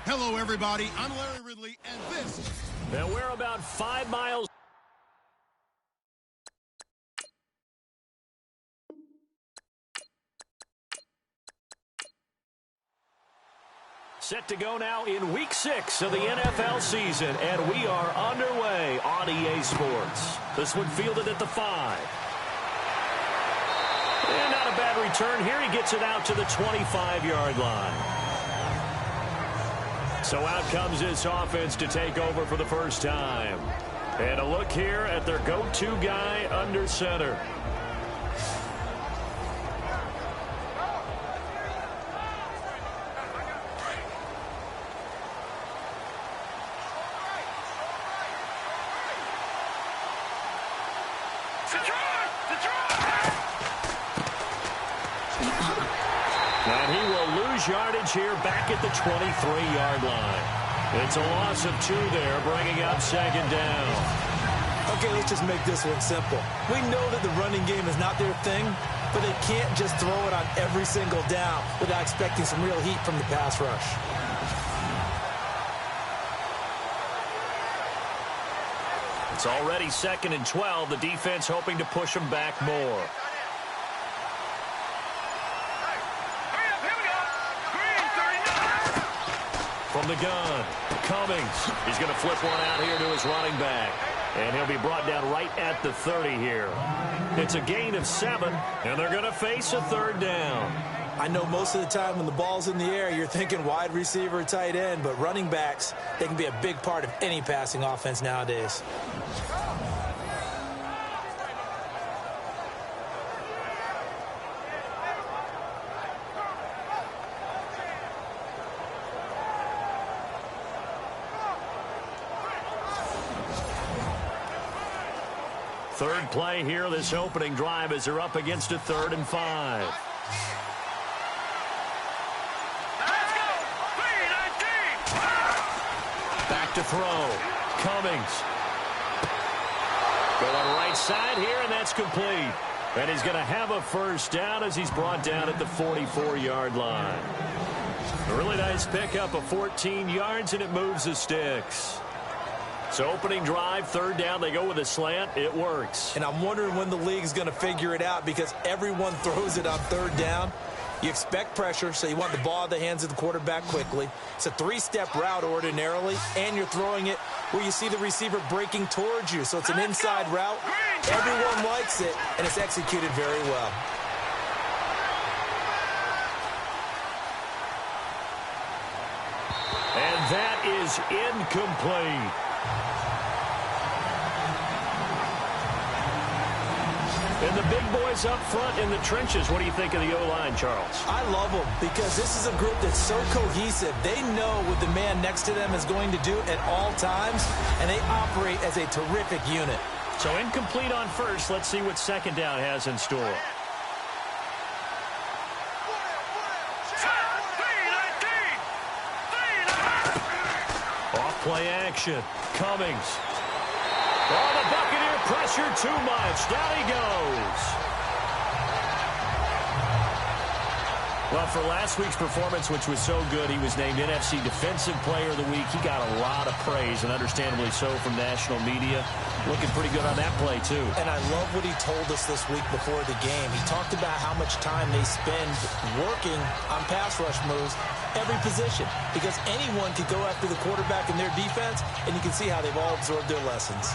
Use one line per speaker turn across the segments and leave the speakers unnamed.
Hello, everybody. I'm Larry Ridley, and this...
Now we're about 5 miles... Set to go now in Week 6 of the NFL season, and we are underway on EA Sports. This one fielded at the 5. And not a bad return here. He gets it out to the 25-yard line. So out comes this offense to take over for the first time. And a look here at their go-to guy under center. And he will lose yardage here back at the 23-yard line. It's a loss of 2 there, bringing up second down.
Okay, let's just make this one simple. We know that the running game is not their thing, but they can't just throw it on every single down without expecting some real heat from the pass rush.
It's already 2nd and 12. The defense hoping to push them back more. From the gun, Cummings. He's going to flip one out here to his running back. And he'll be brought down right at the 30 here. It's a gain of 7, and they're going to face a 3rd down.
I know most of the time when the ball's in the air, you're thinking wide receiver, tight end, but running backs, they can be a big part of any passing offense nowadays.
Third play here, this opening drive, as they're up against a 3rd and 5. Back to throw. Cummings. Going right side here, and that's complete. And he's going to have a first down as he's brought down at the 44-yard line. A really nice pickup of 14 yards, and it moves the sticks. So opening drive, 3rd down, they go with a slant. It works.
And I'm wondering when the league's going to figure it out, because everyone throws it on 3rd down. You expect pressure, so you want the ball in the hands of the quarterback quickly. It's a 3-step route ordinarily, and you're throwing it where you see the receiver breaking towards you. So it's an inside route. Everyone likes it, and it's executed very well.
And that is incomplete. And the big boys up front in the trenches. What do you think of the O-line, Charles?
I love them because this is a group that's so cohesive. They know what the man next to them is going to do at all times, and they operate as a terrific unit.
So incomplete on first. Let's see what 2nd down has in store. Off play action. Cummings. Oh, the Buccaneer pressure too much. Down he goes. Well, for last week's performance, which was so good, he was named NFC Defensive Player of the Week. He got a lot of praise, and understandably so, from national media. Looking pretty good on that play, too.
And I love what he told us this week before the game. He talked about how much time they spend working on pass rush moves, every position, because anyone could go after the quarterback in their defense, and you can see how they've all absorbed their lessons.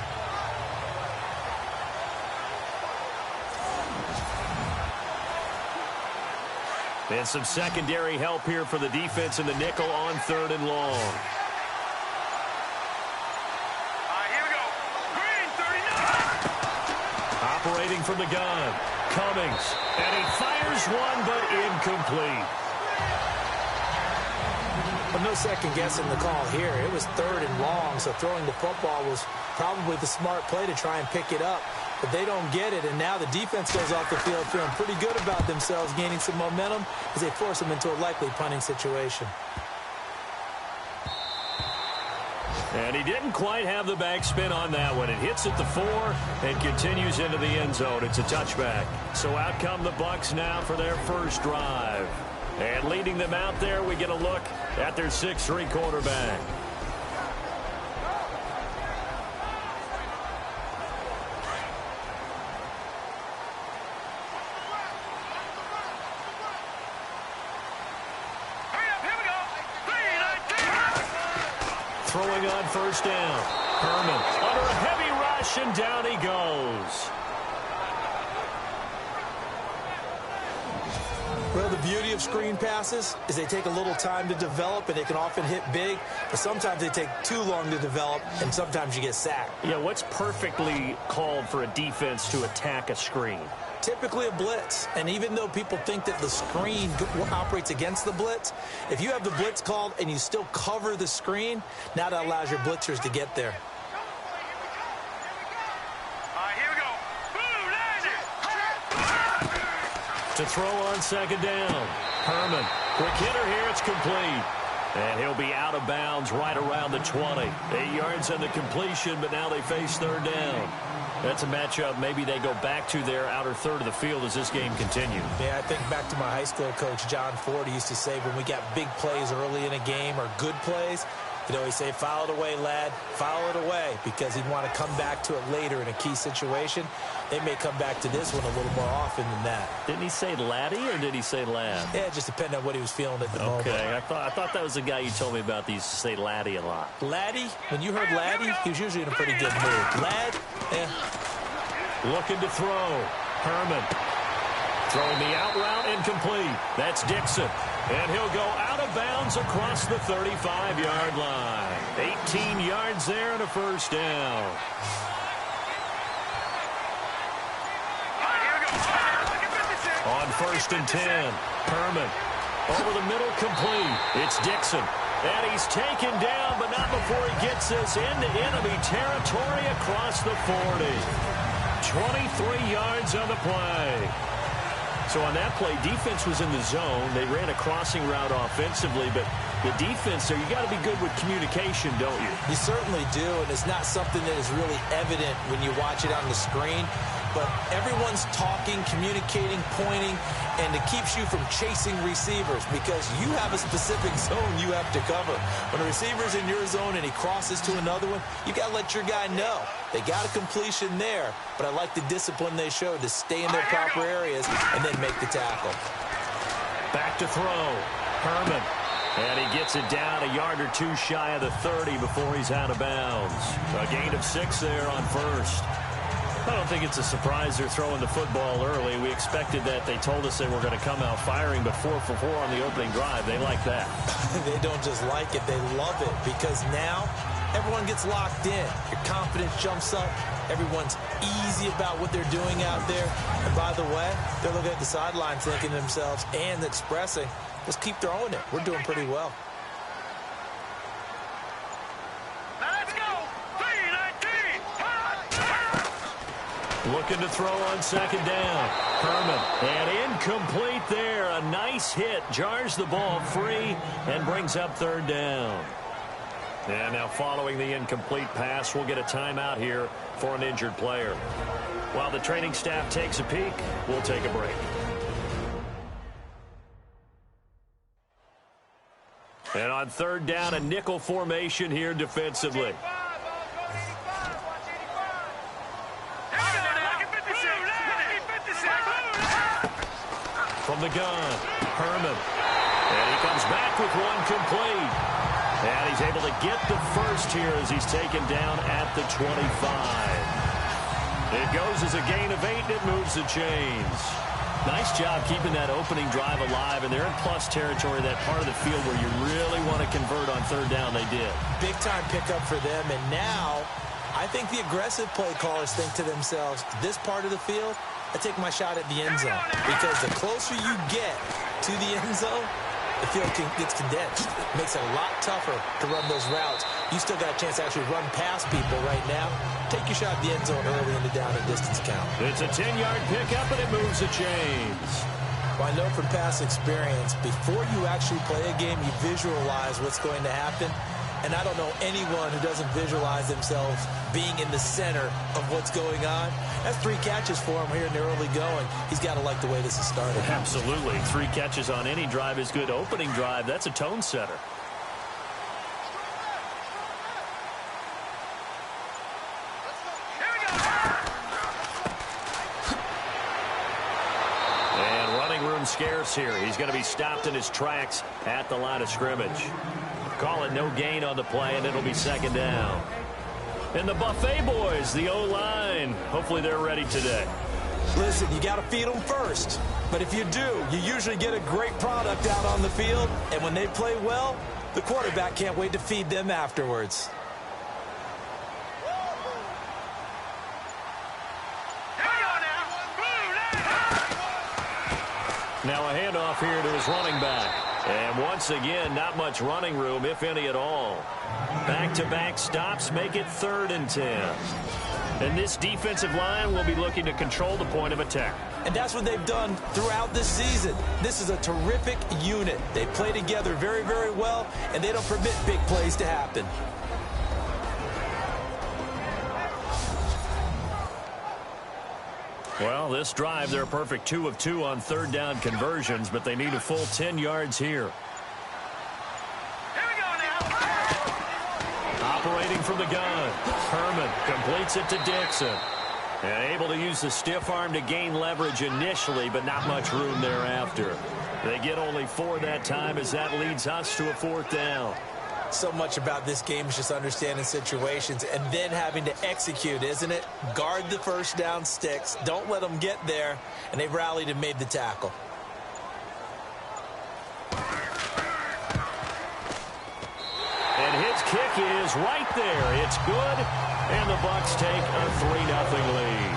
And some secondary help here for the defense in the nickel on 3rd and long.
Here we go. Green, 39.
Operating from the gun. Cummings. And he fires one, but incomplete.
Well, no second guessing the call here. It was 3rd and long, so throwing the football was probably the smart play to try and pick it up. But they don't get it, and now the defense goes off the field feeling pretty good about themselves, gaining some momentum as they force them into a likely punting situation.
And he didn't quite have the backspin on that one. It hits at the 4 and continues into the end zone. It's a touchback. So out come the Bucs now for their first drive. And leading them out there, we get a look at their 6'3" quarterback. Throwing on 1st down. Herman under a heavy rush, and down he goes.
Well, the beauty of screen passes is they take a little time to develop, and they can often hit big, but sometimes they take too long to develop, and sometimes you get sacked.
Yeah, what's perfectly called for a defense to attack a screen?
Typically a blitz, and even though people think that the screen operates against the blitz, if you have the blitz called and you still cover the screen, now that allows your blitzers to get there.
Here we go. Boom,
To throw on 2nd down. Herman, quick hitter here, it's complete. And he'll be out of bounds right around the 20. 8 yards on the completion, but now they face 3rd down. That's a matchup maybe they go back to their outer 3rd of the field as this game continues.
Yeah, I think back to my high school coach, John Ford. He used to say when we got big plays early in a game or good plays, he'd always say, foul it away, lad, foul it away, because he'd want to come back to it later in a key situation. They may come back to this one a little more often than that.
Didn't he say laddie or did he say lad?
Yeah, it just depended on what he was feeling at the moment.
Okay, I thought that was the guy you told me about that used to say laddie a lot.
Laddie, when you heard laddie, he was usually in a pretty good mood. Lad, yeah.
Looking to throw. Herman. Throwing the out route incomplete. That's Dixon. And he'll go out of bounds across the 35-yard line. 18 yards there and a 1st down. On 1st and 10. Herman. Over the middle, complete. It's Dixon. And he's taken down, but not before he gets this into enemy territory across the 40. 23 yards on the play. So on that play, defense was in the zone. They ran a crossing route offensively, but the defense there, you got to be good with communication, don't you?
You certainly do, and it's not something that is really evident when you watch it on the screen. But everyone's talking, communicating, pointing, and it keeps you from chasing receivers because you have a specific zone you have to cover. When a receiver's in your zone and he crosses to another one, you got to let your guy know. They got a completion there, but I like the discipline they showed to stay in their proper areas and then make the tackle.
Back to throw. Herman. And he gets it down a yard or two shy of the 30 before he's out of bounds. A gain of 6 there on 1st. I don't think it's a surprise they're throwing the football early. We expected that. They told us they were going to come out firing, but 4 for 4 on the opening drive. They like that.
They don't just like it. They love it because now everyone gets locked in. Your confidence jumps up. Everyone's easy about what they're doing out there. And by the way, they're looking at the sideline thinking to themselves and expressing, let's keep throwing it. We're doing pretty well.
Looking to throw on 2nd down. Herman. And incomplete there. A nice hit. Jars the ball free and brings up 3rd down. And now following the incomplete pass, we'll get a timeout here for an injured player. While the training staff takes a peek, we'll take a break. And on 3rd down, a nickel formation here defensively. From the gun, Herman. And he comes back with one complete. And he's able to get the first here as he's taken down at the 25. It goes as a gain of 8, and it moves the chains. Nice job keeping that opening drive alive, and they're in plus territory, that part of the field where you really want to convert on third down. They did.
Big-time pickup for them, and now I think the aggressive play callers think to themselves, this part of the field, I take my shot at the end zone, because the closer you get to the end zone, the field gets condensed. It makes it a lot tougher to run those routes. You still got a chance to actually run past people right now. Take your shot at the end zone early in the down and distance count.
It's a 10-yard pickup, and it moves the chains.
Well, I know from past experience, before you actually play a game, you visualize what's going to happen. And I don't know anyone who doesn't visualize themselves being in the center of what's going on. That's 3 catches for him here in the early going. He's got to like the way this is started.
Absolutely. 3 catches on any drive is good. Opening drive, that's a tone setter. And running room scarce here. He's going to be stopped in his tracks at the line of scrimmage. Call it no gain on the play, and it'll be second down. And the Buffet boys, the O-line, hopefully they're ready today.
Listen, you got to feed them first. But if you do, you usually get a great product out on the field. And when they play well, the quarterback can't wait to feed them afterwards.
Now a handoff here to his running back. And once again, not much running room, if any at all. Back-to-back stops make it 3rd and 10. And this defensive line will be looking to control the point of attack.
And that's what they've done throughout this season. This is a terrific unit. They play together very, very well, and they don't permit big plays to happen.
Well, this drive, they're a perfect 2 of 2 on third down conversions, but they need a full 10 yards here. Operating from the gun, Herman completes it to Dixon. And able to use the stiff arm to gain leverage initially, but not much room thereafter. They get only 4 that time as that leads us to a 4th down.
So much about this game is just understanding situations and then having to execute, isn't it? Guard the first down sticks. Don't let them get there. And they've rallied and made the tackle.
And his kick is right there. It's good. And the Bucs take a 3-0 lead.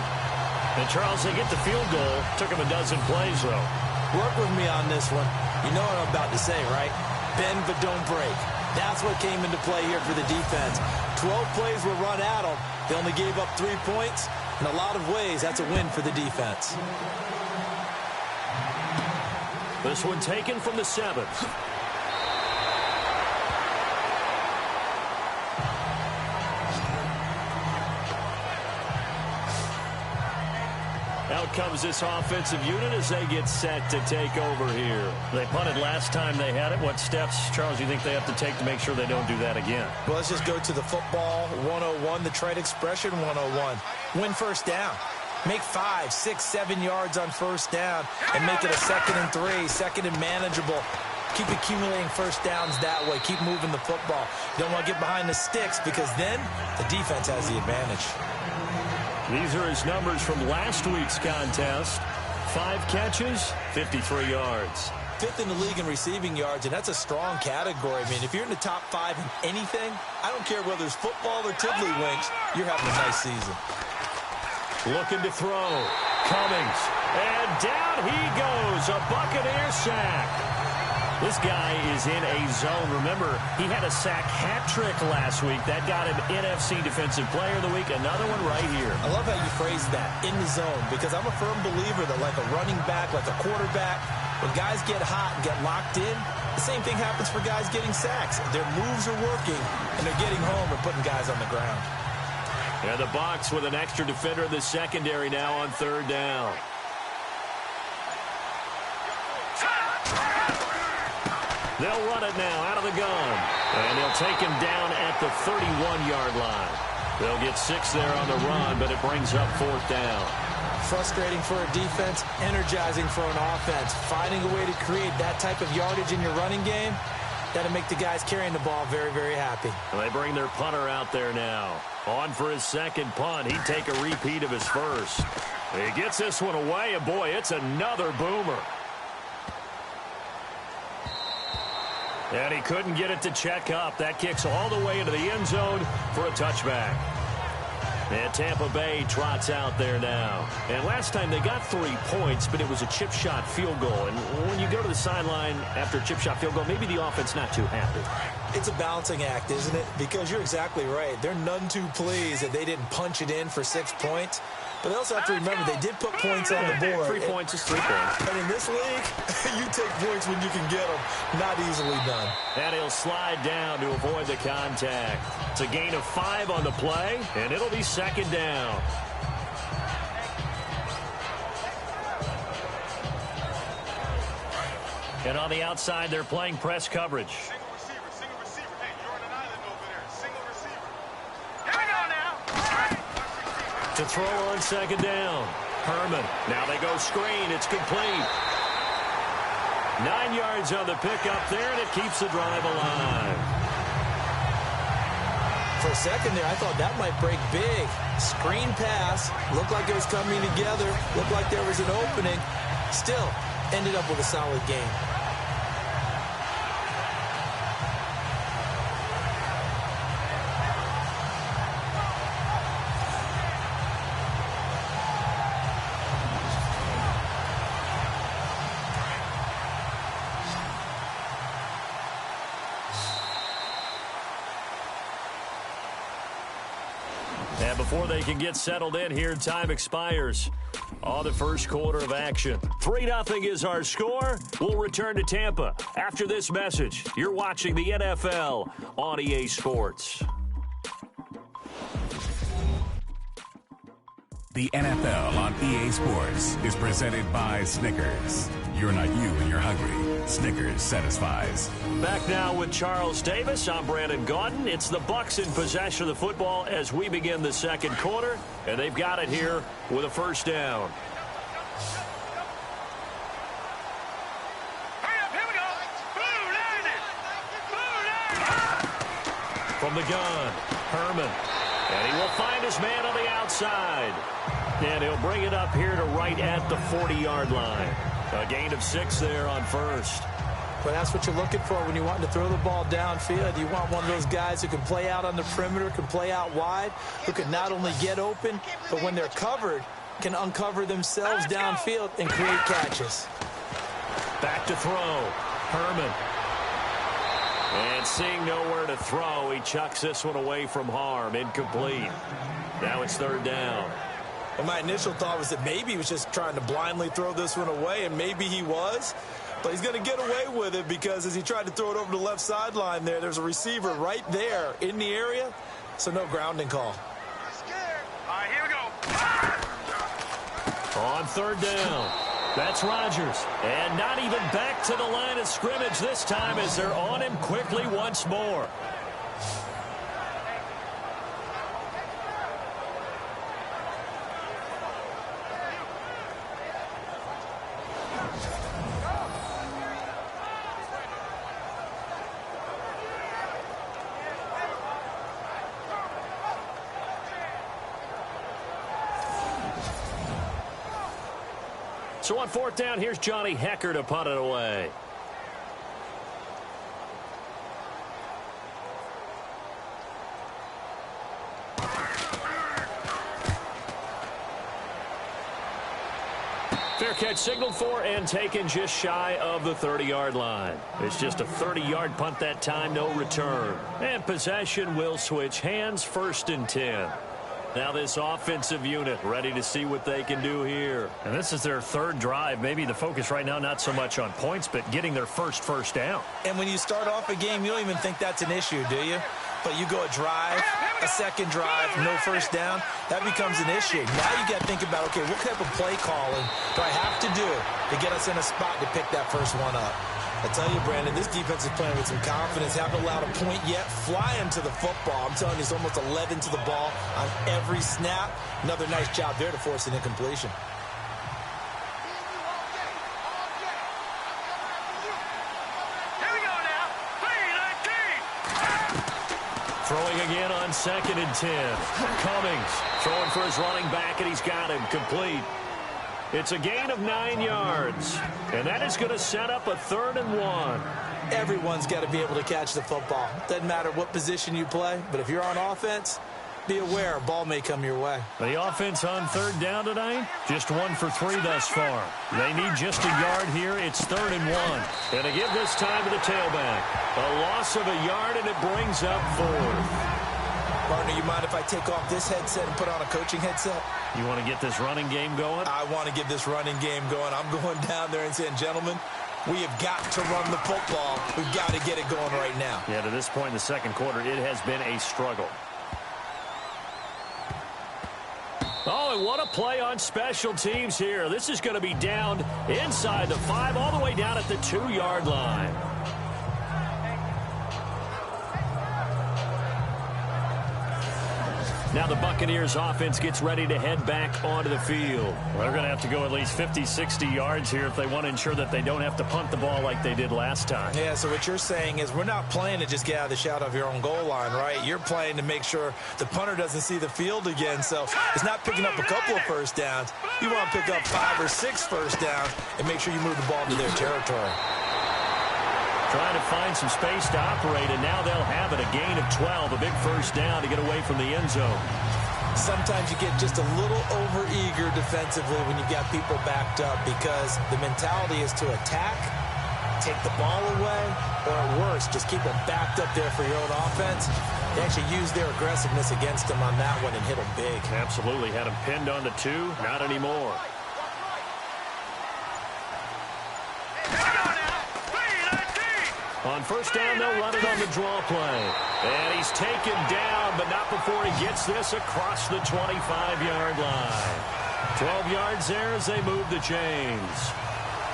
And Charles, they get the field goal. Took him a dozen plays, though.
Work with me on this one. You know what I'm about to say, right? Bend but don't break. That's what came into play here for the defense. 12 plays were run at them. They only gave up 3 points. In a lot of ways, that's a win for the defense.
This one taken from the 7th. Out comes this offensive unit as they get set to take over here. They punted last time they had it. What steps, Charles, do you think they have to take to make sure they don't do that again?
Well, let's just go to the football 101, the trade expression 101. Win first down. Make 5, 6, 7 yards on first down and make it a 2nd and 3, 2nd and manageable. Keep accumulating first downs that way. Keep moving the football. You don't want to get behind the sticks because then the defense has the advantage.
These are his numbers from last week's contest. 5 catches, 53 yards.
5th in the league in receiving yards, and that's a strong category. I mean, if you're in the top 5 in anything, I don't care whether it's football or tiddlywinks, you're having a nice season.
Looking to throw. Cummings. And down he goes. A Buccaneer sack. This guy is in a zone. Remember, he had a sack hat trick last week. That got him NFC Defensive Player of the Week. Another one right here.
I love how you phrase that, in the zone, because I'm a firm believer that like a running back, like a quarterback, when guys get hot and get locked in, the same thing happens for guys getting sacks. Their moves are working, and they're getting home and putting guys on the ground.
And the Bucs with an extra defender in the secondary now on third down. They'll run it now out of the gun. And they'll take him down at the 31-yard line. They'll get 6 there on the run, but it brings up 4th down.
Frustrating for a defense, energizing for an offense. Finding a way to create that type of yardage in your running game, that'll make the guys carrying the ball very, very happy.
And they bring their punter out there now. On for his second punt. He'd take a repeat of his first. He gets this one away, and boy, it's another boomer. And he couldn't get it to check up. That kicks all the way into the end zone for a touchback. And Tampa Bay trots out there now. And last time they got 3 points, but it was a chip shot field goal. And when you go to the sideline after a chip shot field goal, maybe the offense not too happy.
It's a balancing act, isn't it? Because you're exactly right. They're none too pleased that they didn't punch it in for 6 points. But they also have to remember they did put points on the board.
3 points is 3 points.
And in this league, you take points when you can get them. Not easily done.
And he'll slide down to avoid the contact. It's a gain of 5 on the play, and it'll be second down. And on the outside, they're playing press coverage.
Single receiver. Hey, you're on an island over there. Single receiver. Here we go now.
To throw on second down. Herman. Now they go screen. It's complete. 9 yards on the pickup there, and it keeps the drive alive.
For a second there, I thought that might break big. Screen pass. Looked like it was coming together. Looked like there was an opening. Still, ended up with a solid game.
And before they can get settled in here, time expires on the first quarter of action. 3-0 is our score. We'll return to Tampa after this message. You're watching the NFL on EA Sports.
The NFL on EA Sports is presented by Snickers. You're not you when you're hungry. Snickers satisfies.
Back now with Charles Davis. I'm Brandon Gaudin. It's the Bucs in possession of the football as we begin the second quarter, and they've got it here with a first down.
Hurry up, here we go. Blue landed.
From the gun, Herman. And he will find his man on the outside. And he'll bring it up here to right at the 40-yard line. A gain of 6 there on first.
But that's what you're looking for when you want to throw the ball downfield. You want one of those guys who can play out on the perimeter, can play out wide, who can not only get open, but when they're covered, can uncover themselves downfield and create catches.
Back to throw. Herman. And seeing nowhere to throw, he chucks this one away from harm. Incomplete. Now it's third down.
Well, my initial thought was that maybe he was just trying to blindly throw this one away, and maybe he was. But he's going to get away with it because as he tried to throw it over the left sideline there's a receiver right there in the area, so no grounding call.
All right, here we go.
On third down, that's Rodgers. And not even back to the line of scrimmage this time as they're on him quickly once more. So on fourth down, here's Johnny Hecker to punt it away. Fair catch signaled for and taken just shy of the 30-yard line. It's just a 30-yard punt that time, no return. And possession will switch hands, 1st and 10. Now this offensive unit ready to see what they can do here. And this is their third drive. Maybe the focus right now not so much on points, but getting their first down.
And when you start off a game, you don't even think that's an issue, do you? But you go a drive, a second drive, no first down, that becomes an issue. Now you got to think about, okay, what type of play calling do I have to do to get us in a spot to pick that first one up? I tell you, Brandon, this defense is playing with some confidence. Haven't allowed a point yet. Flying to the football. I'm telling you, it's almost 11 to the ball on every snap. Another nice job there to force an incompletion.
Here we go now. 3-19.
Throwing again on 2nd and 10. Cummings throwing for his running back, and he's got him complete. It's a gain of 9 yards. And that is going to set up a 3rd and 1.
Everyone's got to be able to catch the football. Doesn't matter what position you play, but if you're on offense, be aware a ball may come your way.
The offense on 3rd down tonight, just 1 for 3 thus far. They need just a yard here. It's 3rd and 1. And to give this time to the tailback. A loss of a yard, and it brings up 4th.
Partner, you mind if I take off this headset and put on a coaching headset?
You want to get this running game going?
I want to get this running game going. I'm going down there and saying, gentlemen, we have got to run the football. We've got to get it going right now.
Yeah, to this point in the second quarter, it has been a struggle. Oh, and what a play on special teams here. This is going to be down inside the 5, all the way down at the 2-yard line. Now the Buccaneers offense gets ready to head back onto the field. They're going to have to go at least 50, 60 yards here if they want to ensure that they don't have to punt the ball like they did last time.
Yeah, so what you're saying is we're not playing to just get out of the shadow of your own goal line, right? You're playing to make sure the punter doesn't see the field again. So it's not picking up a couple of first downs. You want to pick up 5 or 6 first downs and make sure you move the ball into their territory.
Trying to find some space to operate, and now they'll have it. A gain of 12, a big first down to get away from the end zone.
Sometimes you get just a little over-eager defensively when you've got people backed up because the mentality is to attack, take the ball away, or at worst, just keep them backed up there for your own offense. They actually use their aggressiveness against them on that one and hit them big.
Absolutely. Had them pinned on the 2. Not anymore. On first down, they'll run it on the draw play. And he's taken down, but not before he gets this across the 25-yard line. 12 yards there as they move the chains.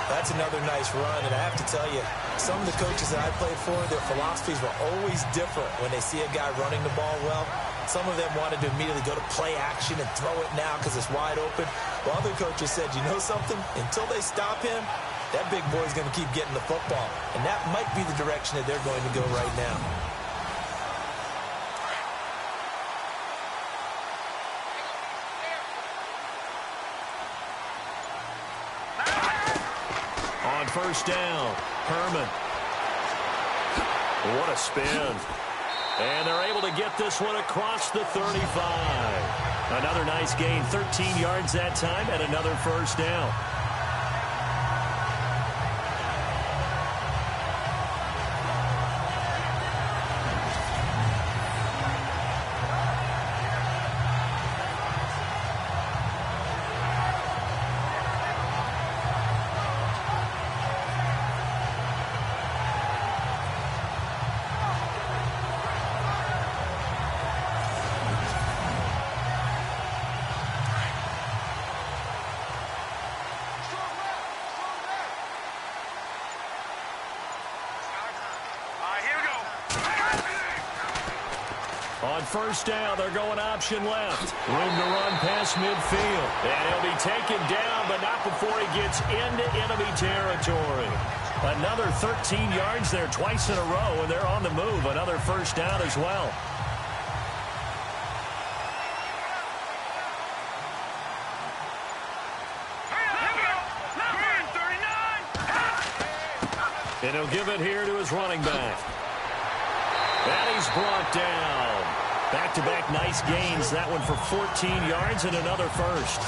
That's another nice run, and I have to tell you, some of the coaches that I played for, their philosophies were always different when they see a guy running the ball well. Some of them wanted to immediately go to play action and throw it now because it's wide open. While other coaches said, you know something? Until they stop him, that big boy's going to keep getting the football. And that might be the direction that they're going to go right now.
On first down, Herman. What a spin. And they're able to get this one across the 35. Another nice gain, 13 yards that time, and another first down. On first down, they're going option left. Room to run past midfield. And he'll be taken down, but not before he gets into enemy territory. Another 13 yards there twice in a row, and they're on the move. Another first down as well. And he'll give it here to his running back. And he's brought down. Back-to-back nice gains. That one for 14 yards and another first.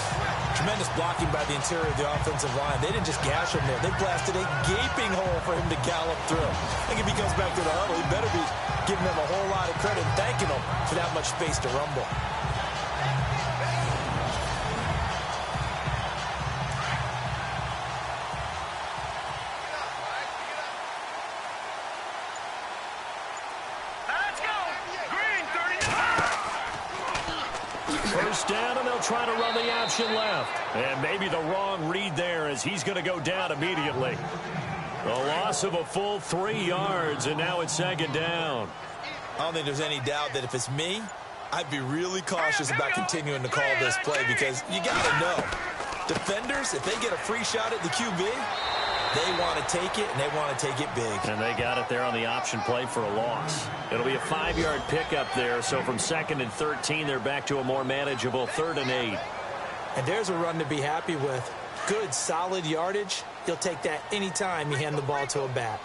Tremendous blocking by the interior of the offensive line. They didn't just gash him there. They blasted a gaping hole for him to gallop through. I think if he comes back to the huddle, he better be giving them a whole lot of credit and thanking them for that much space to rumble.
First down, and they'll try to run the option left. And maybe the wrong read there as he's going to go down immediately. A loss of a full 3 yards, and now it's second down.
I don't think there's any doubt that if it's me, I'd be really cautious about continuing to call this play because you got to know, defenders, if they get a free shot at the QB, they want to take it, and they want to take it big.
And they got it there on the option play for a loss. It'll be a 5-yard pickup there, so from 2nd and 13, they're back to a more manageable 3rd and 8.
And there's a run to be happy with. good, solid yardage, he'll take that anytime you hand the ball to a back.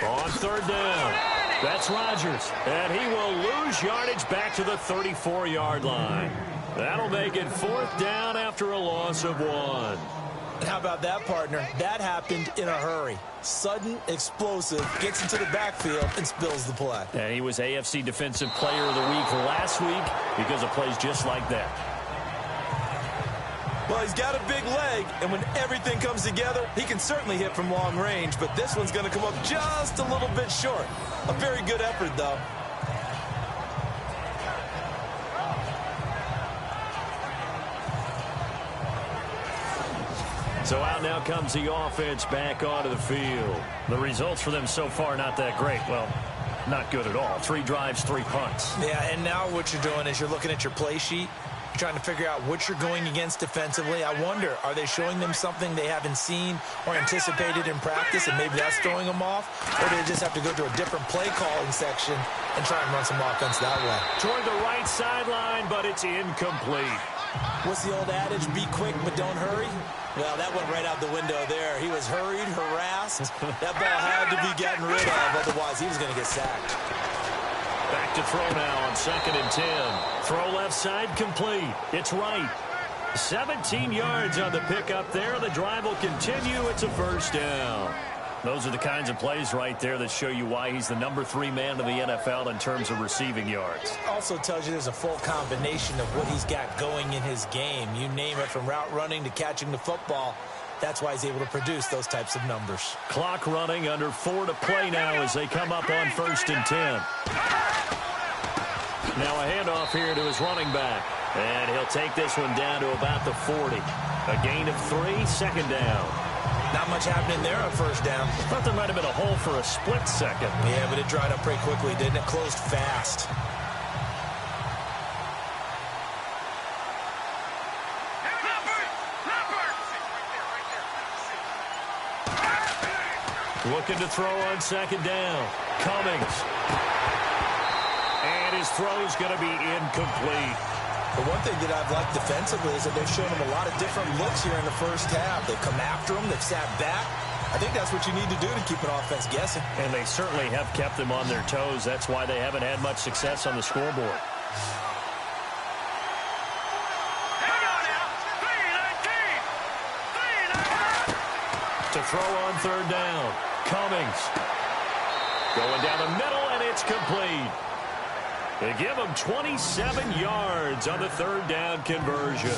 On third down, that's Rodgers, and he will lose yardage back to the 34-yard line. That'll make it 4th down after a loss of 1.
How about that, partner? That happened in a hurry. Sudden, explosive, gets into the backfield, and spills the play.
And he was AFC Defensive Player of the Week last week because of plays just like that.
Well, he's got a big leg, and when everything comes together, he can certainly hit from long range, but this one's going to come up just a little bit short. A very good effort, though.
So out now comes the offense back onto the field. The results for them so far not that great. Well, not good at all. 3 drives, 3 punts.
Yeah, and now what you're doing is you're looking at your play sheet. You're trying to figure out what you're going against defensively. I wonder, are they showing them something they haven't seen or anticipated in practice, and maybe that's throwing them off? Or do they just have to go to a different play calling section and try and run some offense that way?
Toward the right sideline, but it's incomplete.
What's the old adage? Be quick, but don't hurry? Well, that went right out the window there. He was hurried, harassed. That ball had to be gotten rid of, otherwise he was going to get sacked.
Back to throw now on 2nd and 10. Throw left side complete. It's right. 17 yards on the pickup there. The drive will continue. It's a 1st down. Those are the kinds of plays right there that show you why he's the number 3 man in the NFL in terms of receiving yards.
Also tells you there's a full combination of what he's got going in his game. You name it, from route running to catching the football. That's why he's able to produce those types of numbers.
Clock running, under 4 to play now as they come up on 1st and 10. Now a handoff here to his running back. And he'll take this one down to about the 40. A gain of 3, 2nd down.
Not much happening there on 1st down.
Thought there might have been a hole for a split second.
Yeah, but it dried up pretty quickly, didn't it? Closed fast.
Looking to throw on 2nd down. Cummings. And his throw's going to be incomplete.
The one thing that I've liked defensively is that they've shown him a lot of different looks here in the 1st half. They've come after him. They've sat back. I think that's what you need to do to keep an offense guessing.
And they certainly have kept them on their toes. That's why they haven't had much success on the scoreboard. To throw on 3rd down. Cummings. Going down the middle, and it's complete. They give him 27 yards on the 3rd down conversion.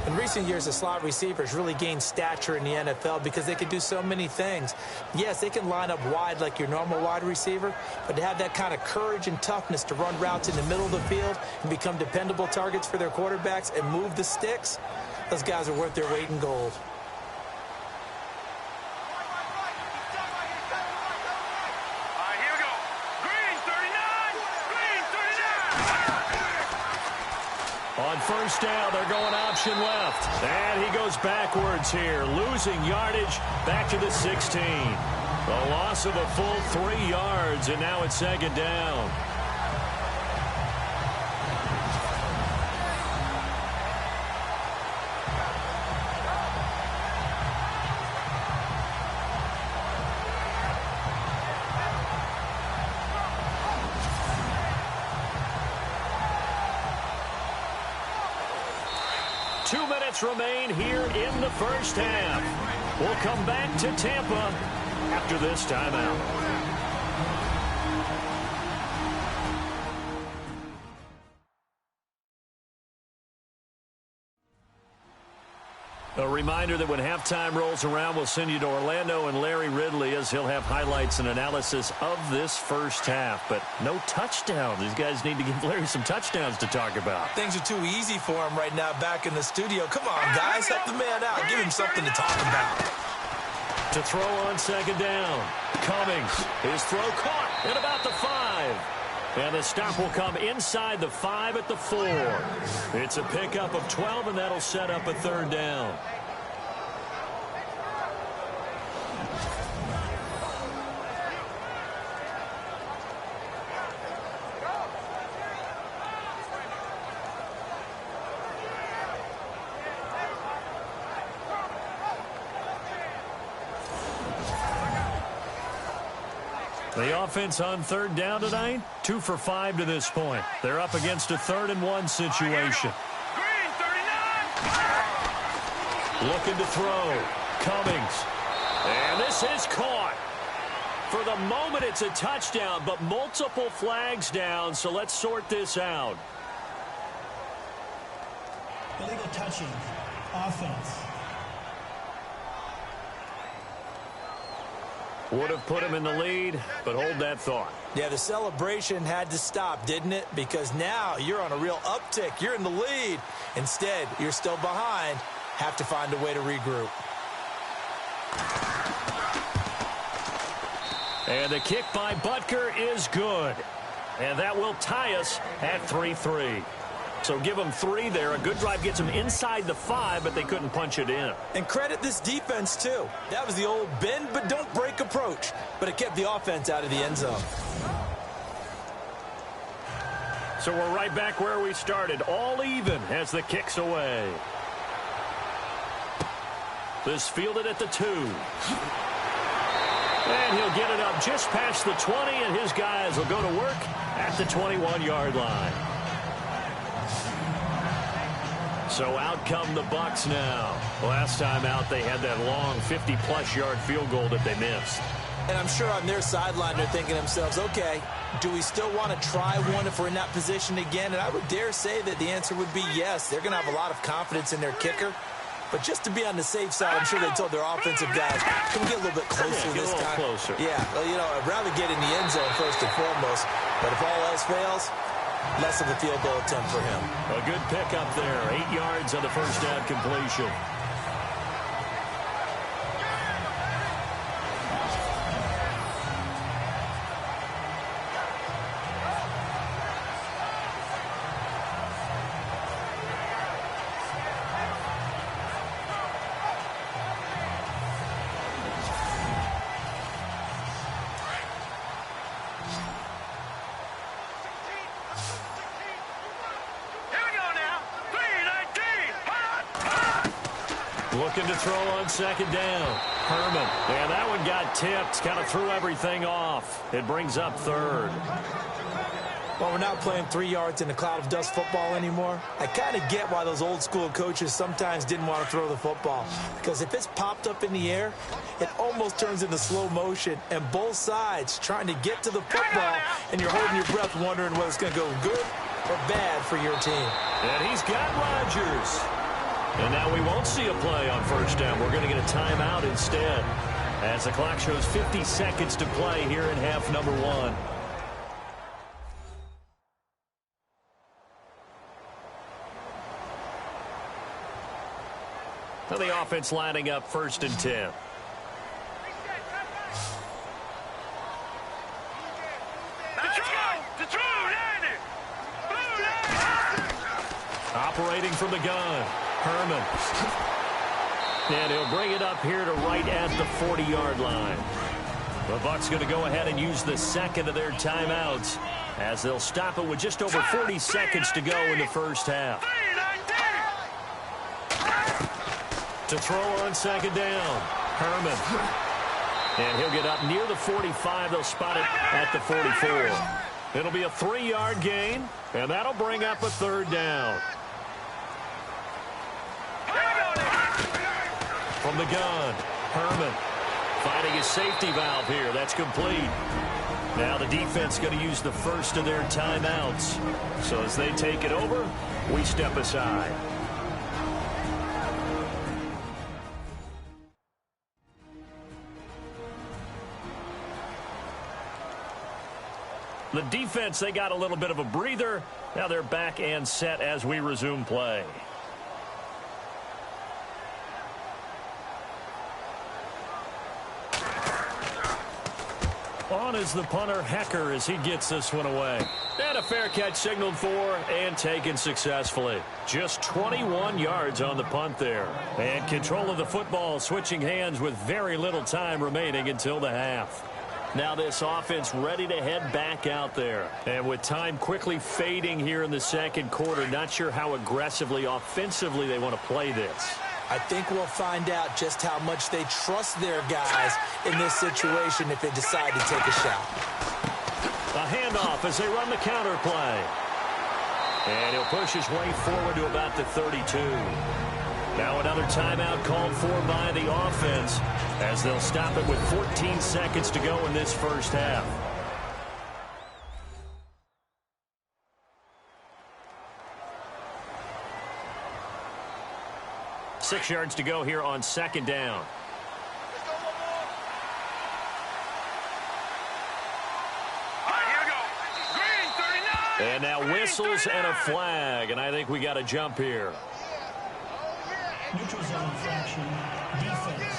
In recent years, the slot receivers really gained stature in the NFL because they can do so many things. Yes, they can line up wide like your normal wide receiver, but to have that kind of courage and toughness to run routes in the middle of the field and become dependable targets for their quarterbacks and move the sticks, those guys are worth their weight in gold.
On 1st down, they're going option left. And he goes backwards here, losing yardage back to the 16. A loss of a full 3 yards, and now it's 2nd down. Remain here in the 1st half. We'll come back to Tampa after this timeout. A reminder that when halftime rolls around, we'll send you to Orlando and Larry Ridley as he'll have highlights and analysis of this 1st half. But no touchdowns. These guys need to give Larry some touchdowns to talk about.
Things are too easy for him right now back in the studio. Come on, guys. Help the man out. Give him something to talk about.
To throw on 2nd down. Cummings. His throw caught at about the 5. And the stop will come inside the 5 at the 4. It's a pickup of 12, and that'll set up a 3rd down. The offense on third down tonight, 2 for 5 to this point. They're up against a 3rd and 1 situation.
Green 39.
Looking to throw. Cummings. And this is caught. For the moment, it's a touchdown, but multiple flags down, so let's sort this out.
Illegal touching. Offense.
Would have put him in the lead, but hold that thought.
Yeah, the celebration had to stop, didn't it? Because now you're on a real uptick. You're in the lead. Instead, you're still behind. Have to find a way to regroup.
And the kick by Butker is good. And that will tie us at 3-3. So give them 3 there. A good drive gets them inside the 5, but they couldn't punch it in.
And credit this defense, too. That was the old bend but don't break approach. But it kept the offense out of the end zone.
So we're right back where we started. All even as the kick's away. This fielded at the 2. And he'll get it up just past the 20, and his guys will go to work at the 21-yard line. So out come the Bucs now. Last time out, they had that long 50-plus yard field goal that they missed.
And I'm sure on their sideline, they're thinking to themselves, okay, do we still want to try one if we're in that position again? And I would dare say that the answer would be yes. They're going to have a lot of confidence in their kicker. But just to be on the safe side, I'm sure they told their offensive guys, can we get a little bit closer this time?
Closer.
Yeah, well, you know, I'd rather get in the end zone first and foremost. But if all else fails, less of a field goal attempt for him.
A good pickup there. 8 yards on the first down completion. Looking to throw on second down. Herman. And that one got tipped. Kind of threw everything off. It brings up 3rd.
Well, we're not playing 3 yards in a cloud of dust football anymore. I kind of get why those old school coaches sometimes didn't want to throw the football. Because if it's popped up in the air, it almost turns into slow motion. And both sides trying to get to the football, and you're holding your breath wondering whether it's going to go good or bad for your team.
And he's got Rodgers. And now we won't see a play on first down. We're going to get a timeout instead. As the clock shows 50 seconds to play here in half number 1. Now the offense lining up 1st and 10. Operating from the gun. Herman. And he'll bring it up here to right at the 40-yard line. The Bucs going to go ahead and use the second of their timeouts as they'll stop it with just over 40 seconds to go in the first half. To throw on second down. Herman. And he'll get up near the 45. They'll spot it at the 44. It'll be a 3-yard gain, and that'll bring up a 3rd down. From the gun, Herman finding his safety valve here. That's complete. Now the defense going to use the first of their timeouts. So as they take it over, we step aside. The defense, they got a little bit of a breather. Now they're back and set as we resume play. On is the punter, Hecker, as he gets this one away. And a fair catch signaled for and taken successfully. Just 21 yards on the punt there. And control of the football switching hands with very little time remaining until the half. Now this offense ready to head back out there. And with time quickly fading here in the second quarter, not sure how aggressively, offensively they want to play this.
I think we'll find out just how much they trust their guys in this situation if they decide to take a shot.
A handoff as they run the counter play. And he'll push his way forward to about the 32. Now another timeout called for by the offense as they'll stop it with 14 seconds to go in this first half. Six yards to go here on second down. And now whistles and a flag, and I think we got a jump here.
Neutral zone infraction, defense.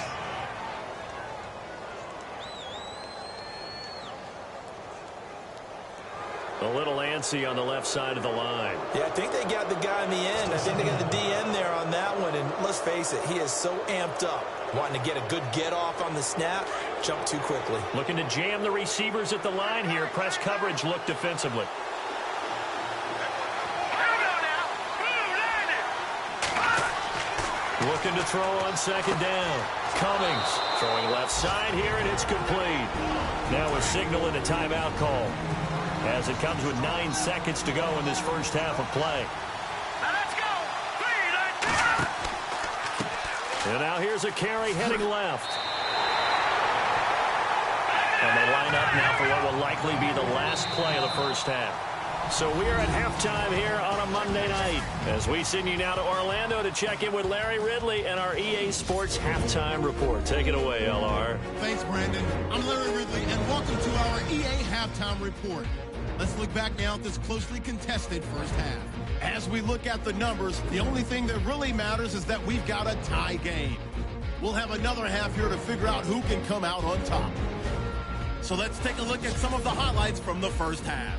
A little antsy on the left side of the line.
Yeah, I think they got the guy in the end. I think they got the DN there on that one, and let's face it, he is so amped up. Wanting to get a good get-off on the snap, jump too quickly.
Looking to jam the receivers at the line here. Press coverage look defensively. Looking to throw on second down. Cummings throwing left side here, and it's complete. Now a signal and a timeout call as it comes with 9 seconds to go in this first half of play.
Now let's go.
And now here's a carry heading left. And they line up now for what will likely be the last play of the first half. So we are at halftime here on a Monday night as we send you now to Orlando to check in with Larry Ridley and our EA Sports Halftime Report. Take it away, LR.
Thanks, Brandon. I'm Larry Ridley, and welcome to our EA Halftime Report. Let's look back now at this closely contested first half. As we look at the numbers, the only thing that really matters is that we've got a tie game. We'll have another half here to figure out who can come out on top. So let's take a look at some of the highlights from the first half.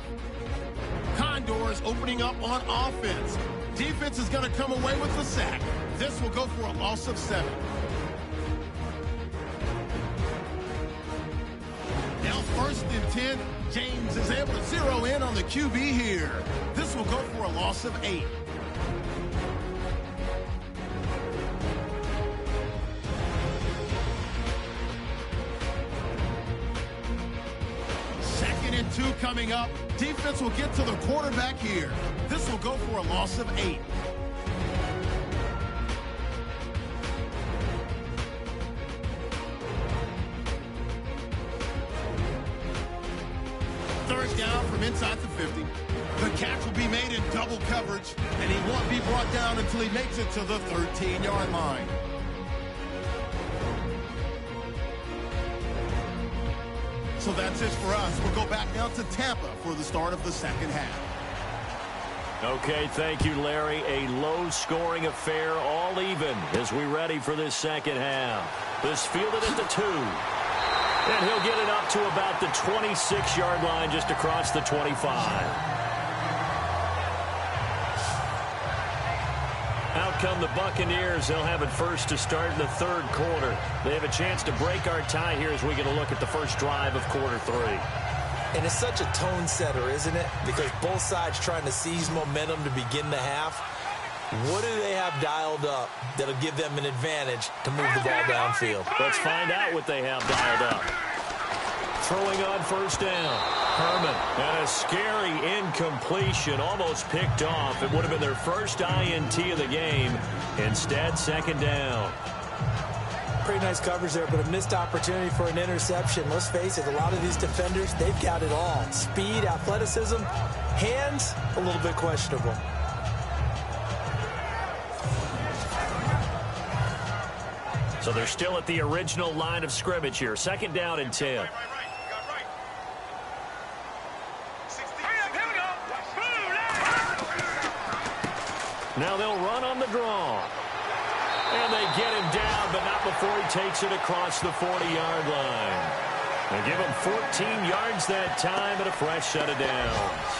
Condors opening up on offense. Defense is going to come away with the sack. This will go for a loss of 7. Now first and 10, James is able to zero in on the QB here. This will go for a loss of 8. Second and 2 coming up. Defense will get to the quarterback here. This will go for a loss of 8. Third down from inside the 50. The catch will be made in double coverage, and he won't be brought down until he makes it to the 13-yard line. So that's it for us. We'll go back now to Tampa for the start of the second half.
Okay, thank you, Larry. A low-scoring affair, all even, as we ready for this second half. This fielded at the 2. And he'll get it up to about the 26-yard line, just across the 25. Out come the Buccaneers. They'll have it first to start in the third quarter. They have a chance to break our tie here as we get a look at the first drive of quarter 3.
And it's such a tone setter, isn't it? Because both sides trying to seize momentum to begin the half. What do they have dialed up that'll give them an advantage to move the ball downfield?
Let's find out what they have dialed up. Throwing on first down. Herman, and a scary incompletion, almost picked off. It would have been their first INT of the game. Instead, second down.
Pretty nice coverage there, but a missed opportunity for an interception. Let's face it, a lot of these defenders, they've got it all. Speed, athleticism, hands, a little bit questionable.
So they're still at the original line of scrimmage here. Second down and 10. Now they'll run on the draw. And they get him down, but not before he takes it across the 40-yard line. They give him 14 yards that time and a fresh set of downs.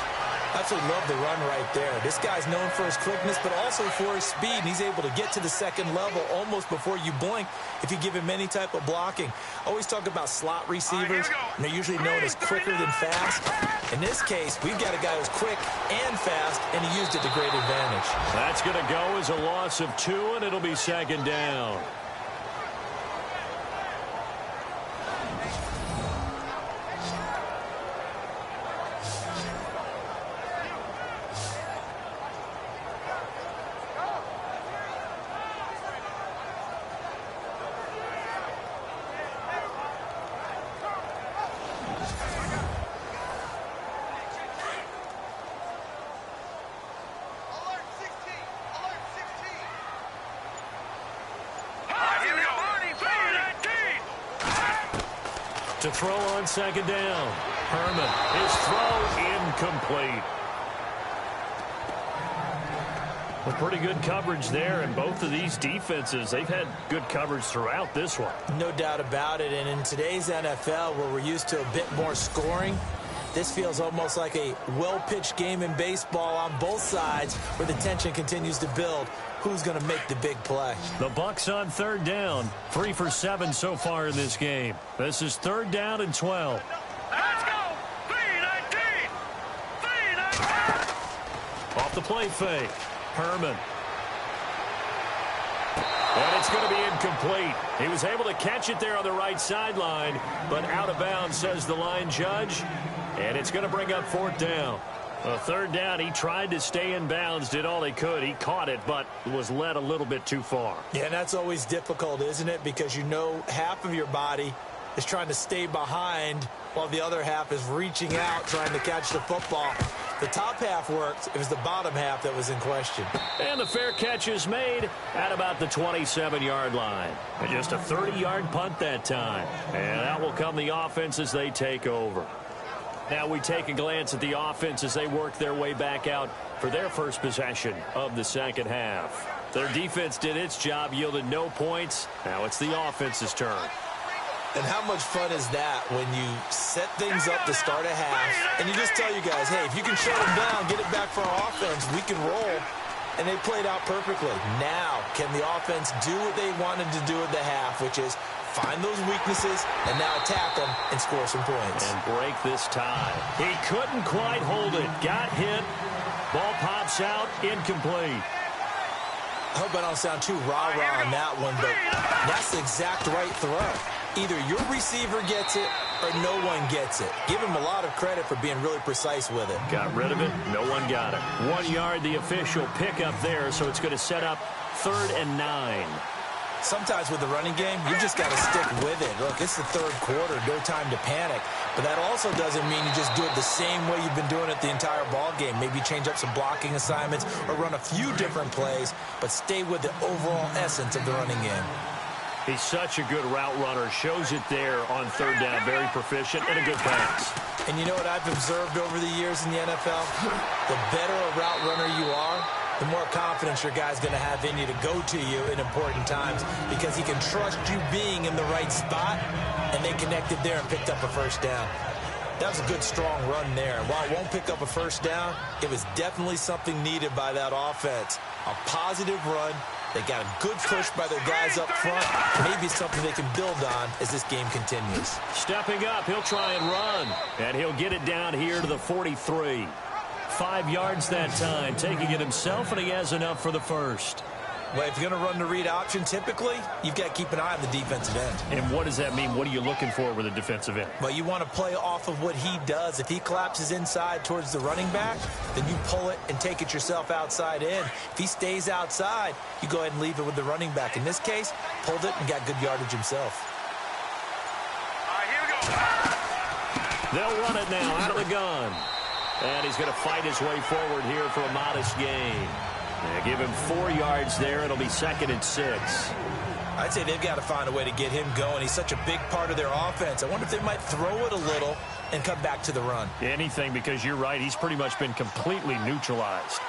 Absolutely love the run right there. This guy's known for his quickness, but also for his speed. And he's able to get to the second level almost before you blink if you give him any type of blocking. I always talk about slot receivers, and they're usually known as quicker than fast. In this case, we've got a guy who's quick and fast, and he used it to great advantage.
That's going to go as a loss of 2, and it'll be second down. To throw on second down. Herman, his throw incomplete. Well, pretty good coverage there, and both of these defenses, they've had good coverage throughout this one.
No doubt about it, and in today's NFL, where we're used to a bit more scoring, this feels almost like a well-pitched game in baseball on both sides where the tension continues to build. Who's going to make the big play?
The Bucs on third down. 3 for 7 so far in this game. This is third down and 12.
Let's go! 3-19! 3-19!
Off the play fake. Herman. And it's going to be incomplete. He was able to catch it there on the right sideline, but out of bounds, says the line judge. And it's going to bring up fourth down. Third down, he tried to stay in bounds, did all he could. He caught it, but was led a little bit too far.
Yeah, and that's always difficult, isn't it? Because you know half of your body is trying to stay behind while the other half is reaching out, trying to catch the football. The top half worked. It was the bottom half that was in question.
And the fair catch is made at about the 27-yard line. And just a 30-yard punt that time. And that will come the offense as they take over. Now we take a glance at the offense as they work their way back out for their first possession of the second half. Their defense did its job, yielded no points. Now it's the offense's turn.
And how much fun is that when you set things up to start a half and you just tell you guys, hey, if you can shut them down, get it back for our offense, we can roll. And they played out perfectly. Now, can the offense do what they wanted to do at the half, which is find those weaknesses and now attack them and score some points.
And break this tie. He couldn't quite hold it. Got hit. Ball pops out. Incomplete.
I hope I don't sound too rah-rah on that one, but that's the exact right throw. Either your receiver gets it or no one gets it. Give him a lot of credit for being really precise with it.
Got rid of it. No one got it. 1 yard, the official pickup there, so it's going to set up 3rd and 9.
Sometimes with the running game, you just got to stick with it. Look, it's the third quarter, no time to panic. But that also doesn't mean you just do it the same way you've been doing it the entire ball game. Maybe change up some blocking assignments or run a few different plays, but stay with the overall essence of the running game.
He's such a good route runner. Shows it there on third down. Very proficient and a good pass.
And you know what I've observed over the years in the NFL? The better a route runner you are, the more confidence your guy's going to have in you to go to you in important times because he can trust you being in the right spot, and they connected there and picked up a first down. That was a good, strong run there. While it won't pick up a first down, it was definitely something needed by that offense. A positive run. They got a good push by their guys up front. Maybe something they can build on as this game continues.
Stepping up, he'll try and run. And he'll get it down here to the 43. 5 yards that time, taking it himself, and he has enough for the first.
Well, if you're going to run the read option, typically, you've got to keep an eye on the defensive end.
And what does that mean? What are you looking for with a defensive end?
Well, you want to play off of what he does. If he collapses inside towards the running back, then you pull it and take it yourself outside in. If he stays outside, you go ahead and leave it with the running back. In this case, pulled it and got good yardage himself.
Here we go.
They'll run it now out of the gun. And he's going to fight his way forward here for a modest gain. Give him 4 yards there. It'll be 2nd and 6.
I'd say they've got to find a way to get him going. He's such a big part of their offense. I wonder if they might throw it a little and come back to the run.
Anything, because you're right. He's pretty much been completely neutralized.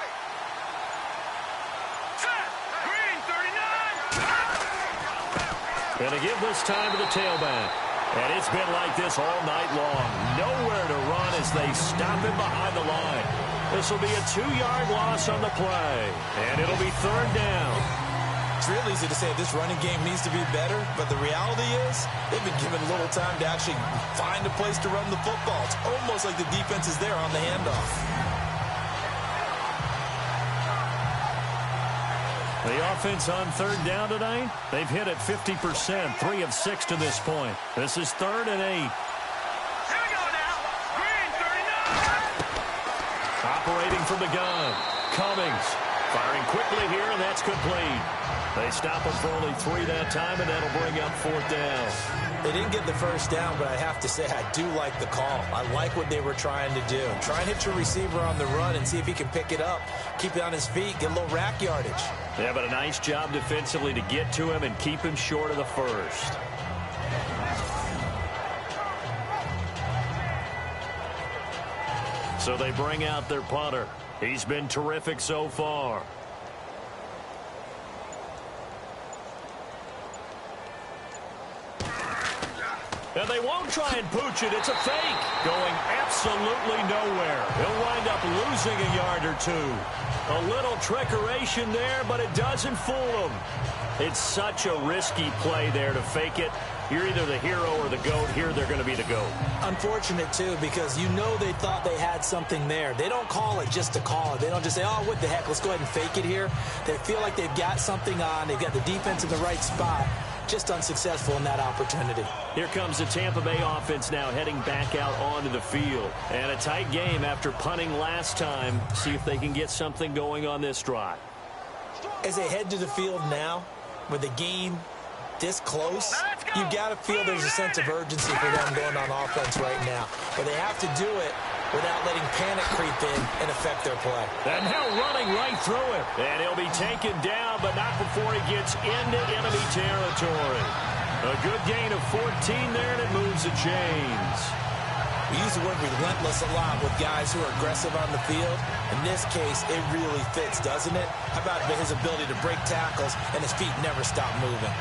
Green 39.
Going to give this time to the tailback. And it's been like this all night long. Nowhere to run as they stop him behind the line. This will be a 2-yard loss on the play, and it'll be 3rd down.
It's real easy to say this running game needs to be better, but the reality is they've been given little time to actually find a place to run the football. It's almost like the defense is there on the handoff.
The offense on 3rd down tonight, they've hit it 50%, 3 of 6 to this point. This is 3rd and 8.
Here we go now. Green 39.
Operating from the gun, Cummings firing quickly here, and that's complete. They stop him for only 3 that time, and that'll bring up 4th down.
They didn't get the first down, but I have to say I do like the call. I like what they were trying to do. Try and hit your receiver on the run and see if he can pick it up, keep it on his feet, get a little rack yardage.
Yeah, but a nice job defensively to get to him and keep him short of the first. So they bring out their punter. He's been terrific so far. And they won't try and pooch it. It's a fake. Going absolutely nowhere. He'll wind up losing a yard or 2. A little trickeration there, but it doesn't fool him. It's such a risky play there to fake it. You're either the hero or the GOAT. Here they're going to be the GOAT.
Unfortunate, too, because you know they thought they had something there. They don't call it just to call it. They don't just say, oh, what the heck, let's go ahead and fake it here. They feel like they've got something on. They've got the defense in the right spot. Just unsuccessful in that opportunity.
Here comes the Tampa Bay offense now heading back out onto the field. And a tight game after punting last time. See if they can get something going on this drive.
As they head to the field now, with the game this close, you got to feel there's a sense of urgency for them going on offense right now. But they have to do it without letting panic creep in and affect their play.
And now running right through it. And he'll be taken down, but not before he gets into enemy territory. A good gain of 14 there, and it moves the chains.
We use the word relentless a lot with guys who are aggressive on the field. In this case, it really fits, doesn't it? How about his ability to break tackles and his feet never stop moving?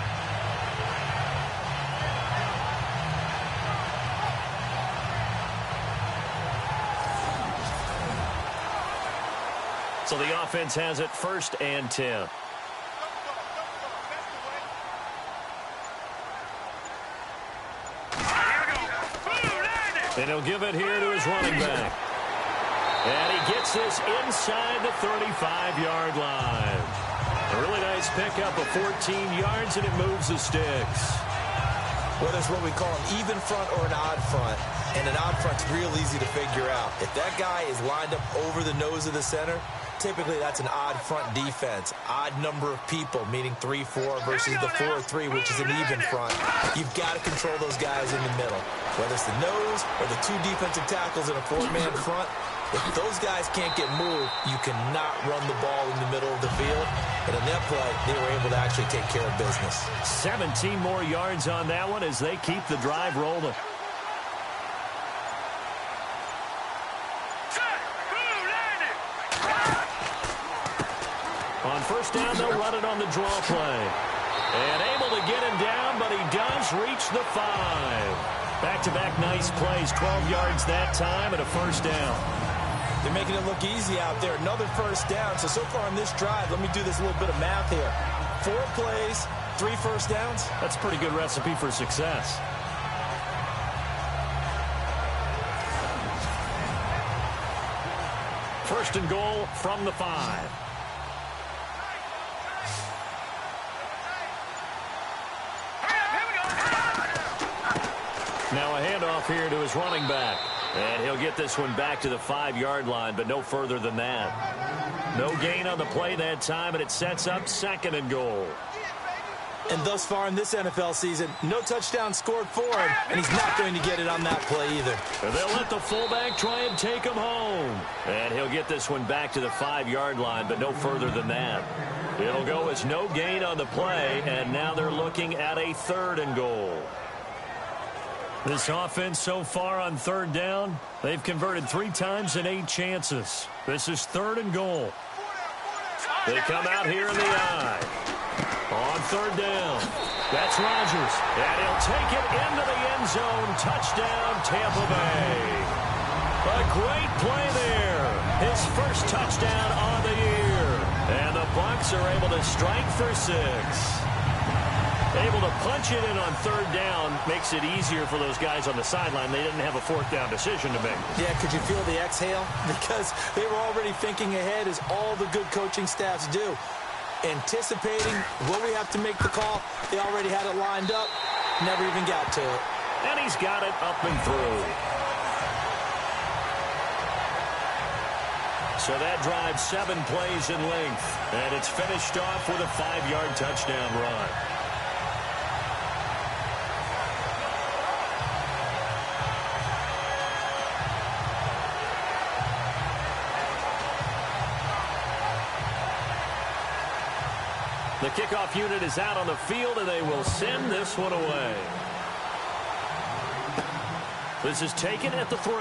So the offense has it 1st and 10. And he'll give it here to his running back. And he gets this inside the 35-yard line. A really nice pickup of 14 yards, and it moves the sticks.
Whether it's what we call an even front or an odd front, and an odd front's real easy to figure out. If that guy is lined up over the nose of the center, typically that's an odd front defense. Odd number of people, meaning 3-4 versus the 4-3, which is an even front. You've got to control those guys in the middle. Whether it's the nose or the 2 defensive tackles in a 4-man front, if those guys can't get moved, you cannot run the ball in the middle of the field. And in that play, they were able to actually take care of business.
17 more yards on that one as they keep the drive rolling. On 1st down, they'll run it on the draw play. And able to get him down, but he does reach the 5. Back-to-back nice plays, 12 yards that time and a 1st down.
They're making it look easy out there. Another 1st down. So far on this drive, let me do this little bit of math here. 4 plays, 3 1st downs.
That's a pretty good recipe for success. First and goal from the 5. Now a handoff here to his running back. And he'll get this one back to the 5-yard line, but no further than that. No gain on the play that time, and it sets up 2nd and goal.
And thus far in this NFL season, no touchdown scored for him, and he's not going to get it on that play either.
And they'll let the fullback try and take him home. And he'll get this one back to the 5-yard line, but no further than that. It'll go as no gain on the play, and now they're looking at a 3rd and goal. This offense so far on 3rd down, they've converted 3 times in 8 chances. This is 3rd and goal. They come out here in the eye. On 3rd down, that's Rodgers. And he'll take it into the end zone. Touchdown, Tampa Bay. A great play there. his first touchdown on the year. And the Bucs are able to strike for 6. Able to punch it in on third down makes it easier for those guys on the sideline. They didn't have a fourth down decision to make.
Yeah, could you feel the exhale? Because they were already thinking ahead, as all the good coaching staffs do. Anticipating, will we have to make the call? They already had it lined up. Never even got to it.
And he's got it up and through. So that drives 7 plays in length. And it's finished off with a 5-yard touchdown run. The kickoff unit is out on the field, and they will send this one away. This is taken at the 3.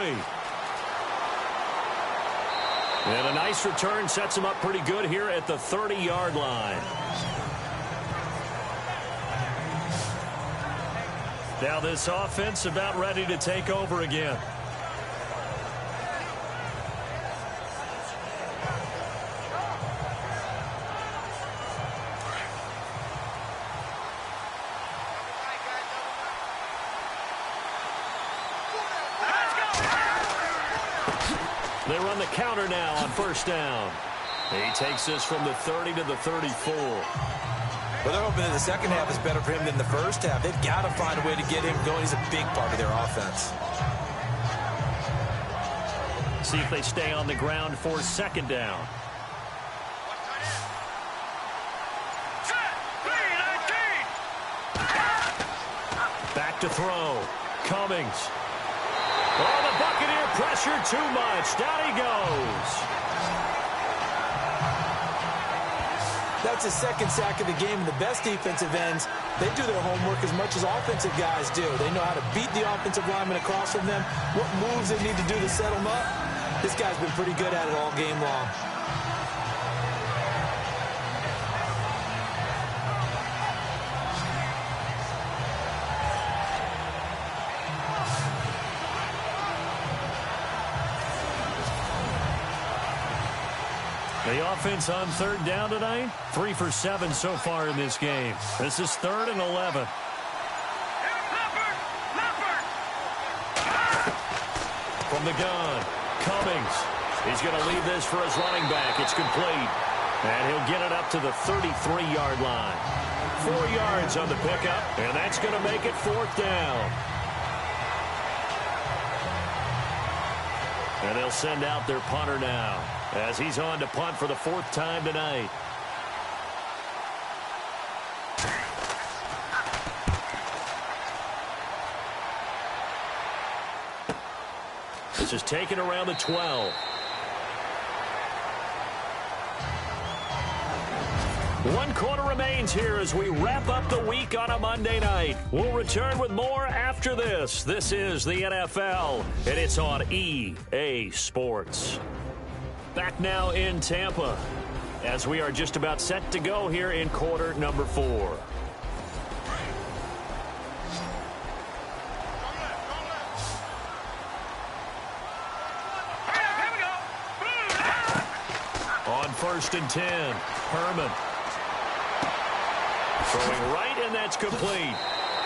And a nice return sets him up pretty good here at the 30-yard line. Now this offense about ready to take over again. They run the counter now on first down. He takes this from the 30 to the 34.
Well, they're hoping that the second half is better for him than the first half. They've got to find a way to get him going. He's a big part of their offense.
See if they stay on the ground for second down. Back to throw. Cummings. Oh, the Buccaneer pressure too much. Down he goes.
That's his second sack of the game. And the best defensive ends, they do their homework as much as offensive guys do. They know how to beat the offensive lineman across from them, what moves they need to do to set them up. This guy's been pretty good at it all game long.
The offense on third down tonight, 3 for 7 so far in this game. This is 3rd and 11. From the gun, Cummings. He's going to leave this for his running back. It's complete. And he'll get it up to the 33-yard line. 4 yards on the pickup, and that's going to make it 4th down. And they'll send out their punter now, as he's on to punt for the 4th time tonight. This is taken around the 12. One quarter remains here as we wrap up the week on a Monday night. We'll return with more after this. This is the NFL, and it's on EA Sports. Back now in Tampa, as we are just about set to go here in quarter number 4. On 1st and 10, Herman. Throwing right, and that's complete.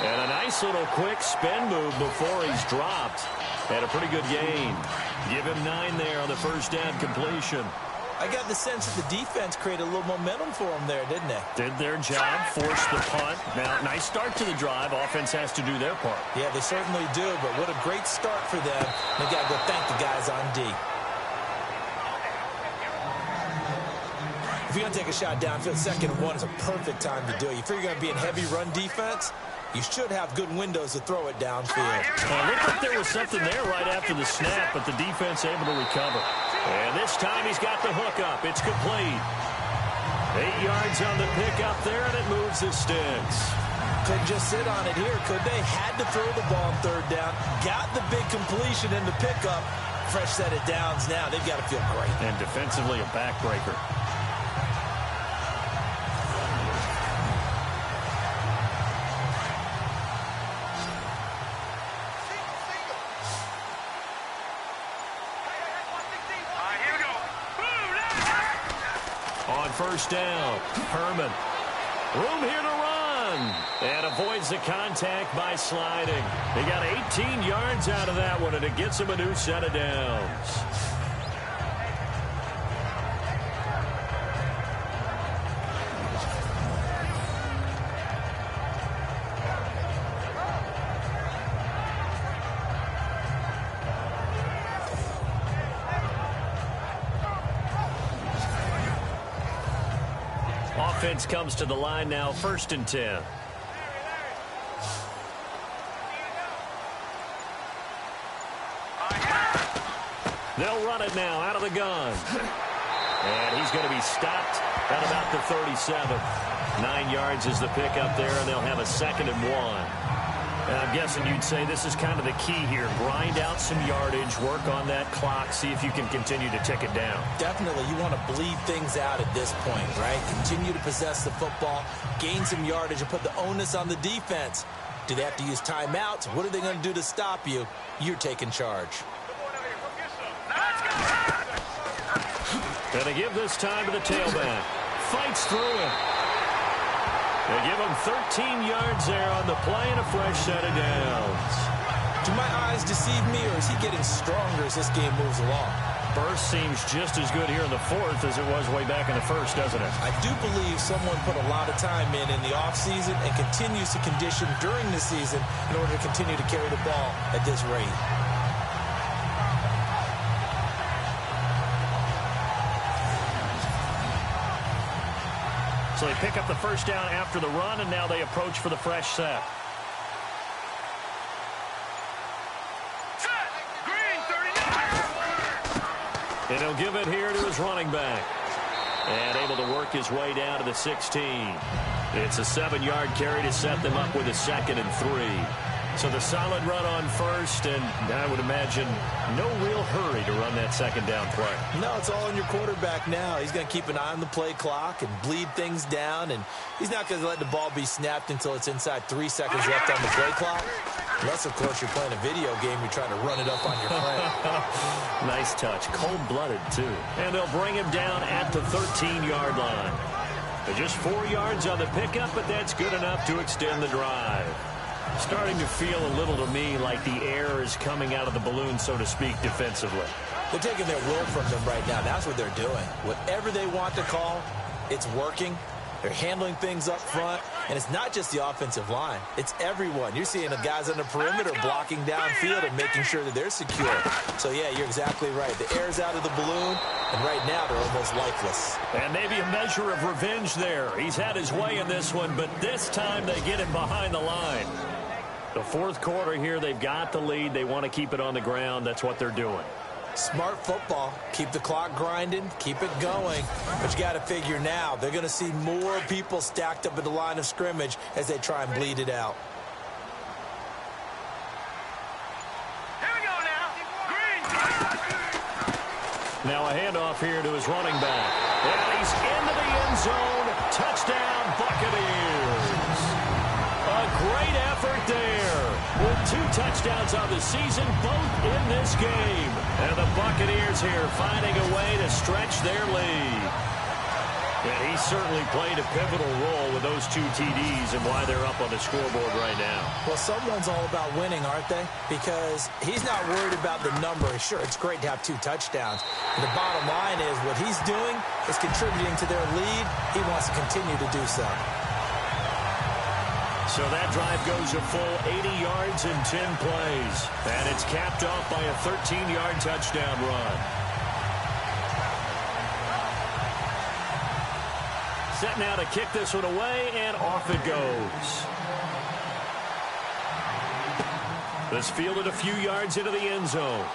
And a nice little quick spin move before he's dropped. Had a pretty good gain. Give him 9 there on the first down completion.
I got the sense that the defense created a little momentum for him there, didn't they?
Did their job, forced the punt. Now, nice start to the drive. Offense has to do their part.
Yeah, they certainly do, but what a great start for them. They got to go thank the guys on D. If you're going to take a shot downfield, 2nd and 1 is a perfect time to do it. If you're going to be in heavy run defense, you should have good windows to throw it downfield.
It looked like there was something there right after the snap, but the defense able to recover. And this time he's got the hook up. It's complete. 8 yards on the pickup there, and it moves the sticks.
Couldn't just sit on it here, could they? Had to throw the ball on 3rd down. Got the big completion in the pickup. Fresh set of downs now. They've got to feel great.
And defensively a backbreaker.
Here we go.
first down. Herman. Room here to run. And avoids the contact by sliding. He got 18 yards out of that one, and it gets him a new set of downs. Offense comes to the line now, 1st and 10. They'll run it now out of the gun. And he's going to be stopped at about the 37. 9 yards is the pickup there, and they'll have a 2nd and 1. And I'm guessing you'd say this is kind of the key here. Grind out some yardage, work on that clock, see if you can continue to tick it down.
Definitely, you want to bleed things out at this point, right? Continue to possess the football, gain some yardage, and put the onus on the defense. Do they have to use timeouts? What are they going to do to stop you? You're taking charge.
And they give this time to the tailback. Fights through it. They give him 13 yards there on the play and a fresh set of downs.
Do my eyes deceive me, or is he getting stronger as this game moves along?
Burst seems just as good here in the 4th as it was way back in the 1st, doesn't it?
I do believe someone put a lot of time in the offseason and continues to condition during the season in order to continue to carry the ball at this rate.
So they pick up the first down after the run, and now they approach for the fresh set. And he'll give it here to his running back. And able to work his way down to the 16. It's a 7-yard carry to set them up with a 2nd and 3. So the solid run on first, and I would imagine no real hurry to run that 2nd down play.
No, it's all on your quarterback now. He's going to keep an eye on the play clock and bleed things down, and he's not going to let the ball be snapped until it's inside 3 seconds left on the play clock. Unless, of course, you're playing a video game, you're trying to run it up on your friend.
Nice touch. Cold-blooded, too. And they'll bring him down at the 13-yard line. They're just 4 yards on the pickup, but that's good enough to extend the drive. Starting to feel a little to me like the air is coming out of the balloon, so to speak, defensively.
They're taking their will from them right now. That's what they're doing. Whatever they want to call, it's working. They're handling things up front, and it's not just the offensive line. It's everyone. You're seeing the guys on the perimeter blocking downfield and making sure that they're secure. So, yeah, you're exactly right. The air's out of the balloon, and right now they're almost lifeless.
And maybe a measure of revenge there. He's had his way in this one, but this time they get him behind the line. The 4th quarter here, they've got the lead. They want to keep it on the ground. That's what they're doing.
Smart football. Keep the clock grinding. Keep it going. But you got to figure now, they're going to see more people stacked up at the line of scrimmage as they try and bleed it out.
Here we go now. Green.
Now a handoff here to his running back. And he's into the end zone. Touchdown, Buccaneers. A great effort there. With 2 touchdowns on the season, both in this game. And the Buccaneers here finding a way to stretch their lead. And he certainly played a pivotal role with those 2 TDs and why they're up on the scoreboard right now.
Well, someone's all about winning, aren't they? Because he's not worried about the number. Sure, it's great to have 2 touchdowns. But the bottom line is what he's doing is contributing to their lead. He wants to continue to do so.
So that drive goes a full 80 yards in 10 plays. And it's capped off by a 13-yard touchdown run. Set now to kick this one away, and off it goes. This fielded a few yards into the end zone.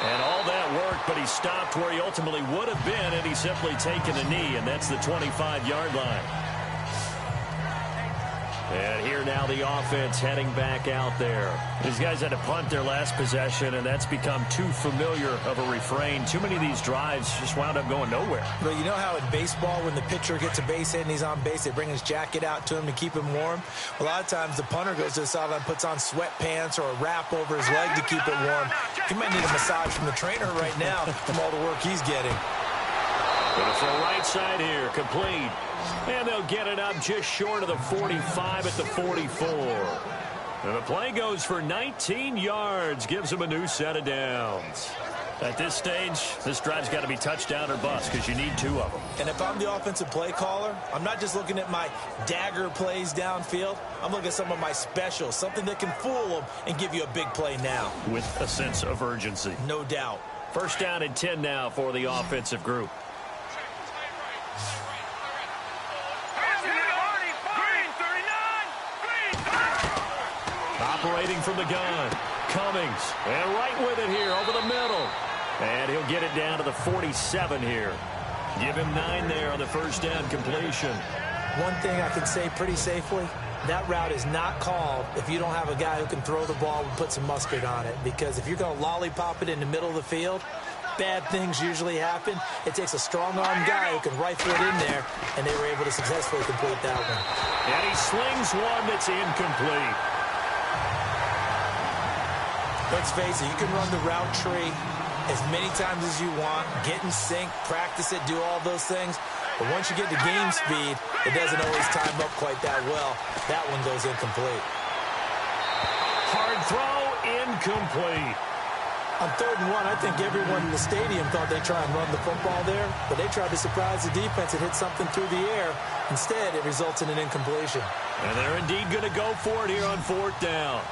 And all that worked, but he stopped where he ultimately would have been, and he's simply taken a knee, and that's the 25-yard line. And here now the offense heading back out there. These guys had to punt their last possession, and that's become too familiar of a refrain. Too many of these drives just wound up going nowhere.
Well, you know how in baseball when the pitcher gets a base hit and he's on base, they bring his jacket out to him to keep him warm? A lot of times the punter goes to the sideline, puts on sweatpants or a wrap over his leg to keep it warm. He might need a massage from the trainer right now from all the work he's getting.
Going to throw right side here, complete. And they'll get it up just short of the 45 at the 44. And the play goes for 19 yards, gives them a new set of downs. At this stage, this drive's got to be touchdown or bust because you need 2 of them.
And if I'm the offensive play caller, I'm not just looking at my dagger plays downfield. I'm looking at some of my specials, something that can fool them and give you a big play now.
With a sense of urgency.
No doubt.
First down and 10 now for the offensive group. Operating from the gun. Cummings. And right with it here over the middle. And he'll get it down to the 47 here. Give him 9 there on the first down completion.
One thing I can say pretty safely, that route is not called if you don't have a guy who can throw the ball and put some mustard on it. Because if you're going to lollipop it in the middle of the field, bad things usually happen. It takes a strong-arm guy who can rifle it in there, and they were able to successfully complete that one.
And he slings one that's incomplete.
Let's face it, you can run the route tree as many times as you want, get in sync, practice it, do all those things. But once you get to game speed, it doesn't always time up quite that well. That one goes incomplete.
Hard throw, incomplete.
On 3rd and 1, I think everyone in the stadium thought they'd try and run the football there, but they tried to surprise the defense and hit something through the air. Instead, it results in an incompletion.
And they're indeed going to go for it here on 4th down.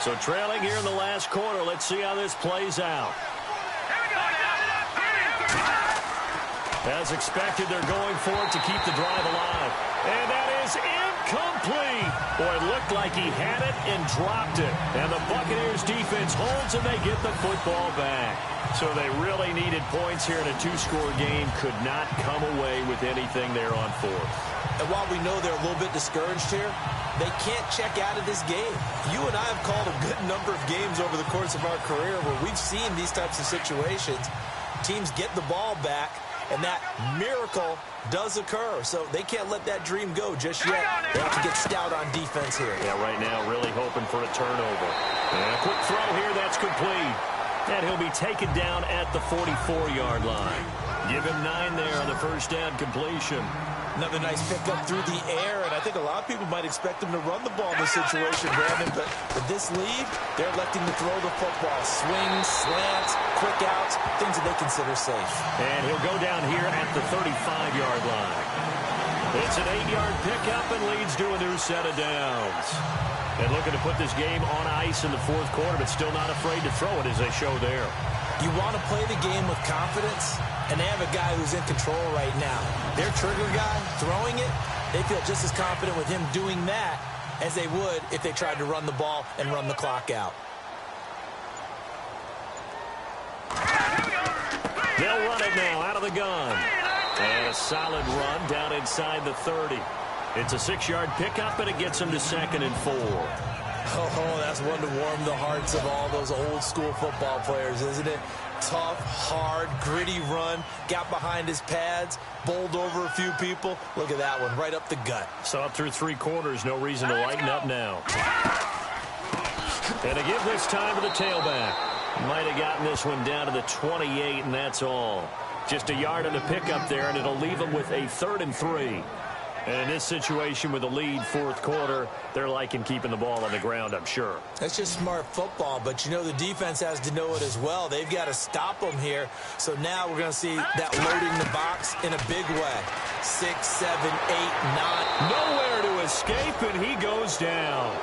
So trailing here in the last quarter, let's see how this plays out. As expected, they're going for it to keep the drive alive. And that is incomplete. Boy, it looked like he had it and dropped it. And the Buccaneers defense holds and they get the football back. So they really needed points here in a 2-score game. Could not come away with anything there on 4th.
And while we know they're a little bit discouraged here, they can't check out of this game. You and I have called a good number of games over the course of our career where we've seen these types of situations. Teams get the ball back, and that miracle does occur. So they can't let that dream go just yet. They have to get stout on defense here.
Yeah, right now really hoping for a turnover. And a quick throw here, that's complete. And he'll be taken down at the 44-yard line. Give him 9 there on the first down completion.
Another nice pickup through the air, and I think a lot of people might expect him to run the ball in this situation, Brandon, but with this lead, they're electing to throw the football. Swings, slants, quick outs, things that they consider safe.
And he'll go down here at the 35-yard line. It's an 8-yard pickup and leads to a new set of downs. And looking to put this game on ice in the 4th quarter, but still not afraid to throw it as they show there.
You want to play the game with confidence, and they have a guy who's in control right now. Their trigger guy, throwing it, they feel just as confident with him doing that as they would if they tried to run the ball and run the clock out.
They'll run it now out of the gun. And a solid run down inside the 30. It's a 6-yard pickup, and it gets them to 2nd and 4.
Oh, that's one to warm the hearts of all those old-school football players, isn't it? Tough, hard, gritty run, got behind his pads, bowled over a few people. Look at that one, right up the gut.
So up through 3 quarters, no reason to lighten up now. And to give this time to the tailback. Might have gotten this one down to the 28, and that's all. Just a yard on the pickup there, and it'll leave them with a 3rd and 3. And in this situation with a lead 4th quarter, they're liking keeping the ball on the ground, I'm sure.
That's just smart football, but you know the defense has to know it as well. They've got to stop them here. So now we're going to see that loading the box in a big way. 6, 7, 8, 9.
Nowhere to escape, and he goes down.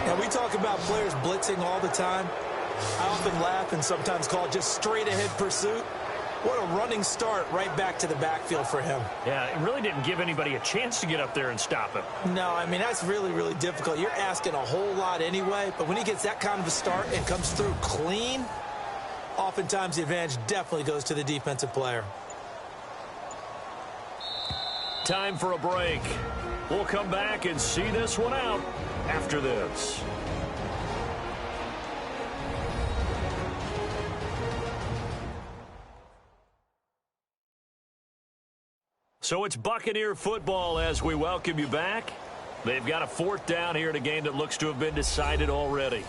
Now we talk about players blitzing all the time. I often laugh and sometimes call it just straight-ahead pursuit. What a running start right back to the backfield for him.
Yeah, it really didn't give anybody a chance to get up there and stop him.
No, I mean, that's really, really difficult. You're asking a whole lot anyway, but when he gets that kind of a start and comes through clean, oftentimes the advantage definitely goes to the defensive player.
Time for a break. We'll come back and see this one out after this. So it's Buccaneer football as we welcome you back. They've got a 4th down here in a game that looks to have been decided already.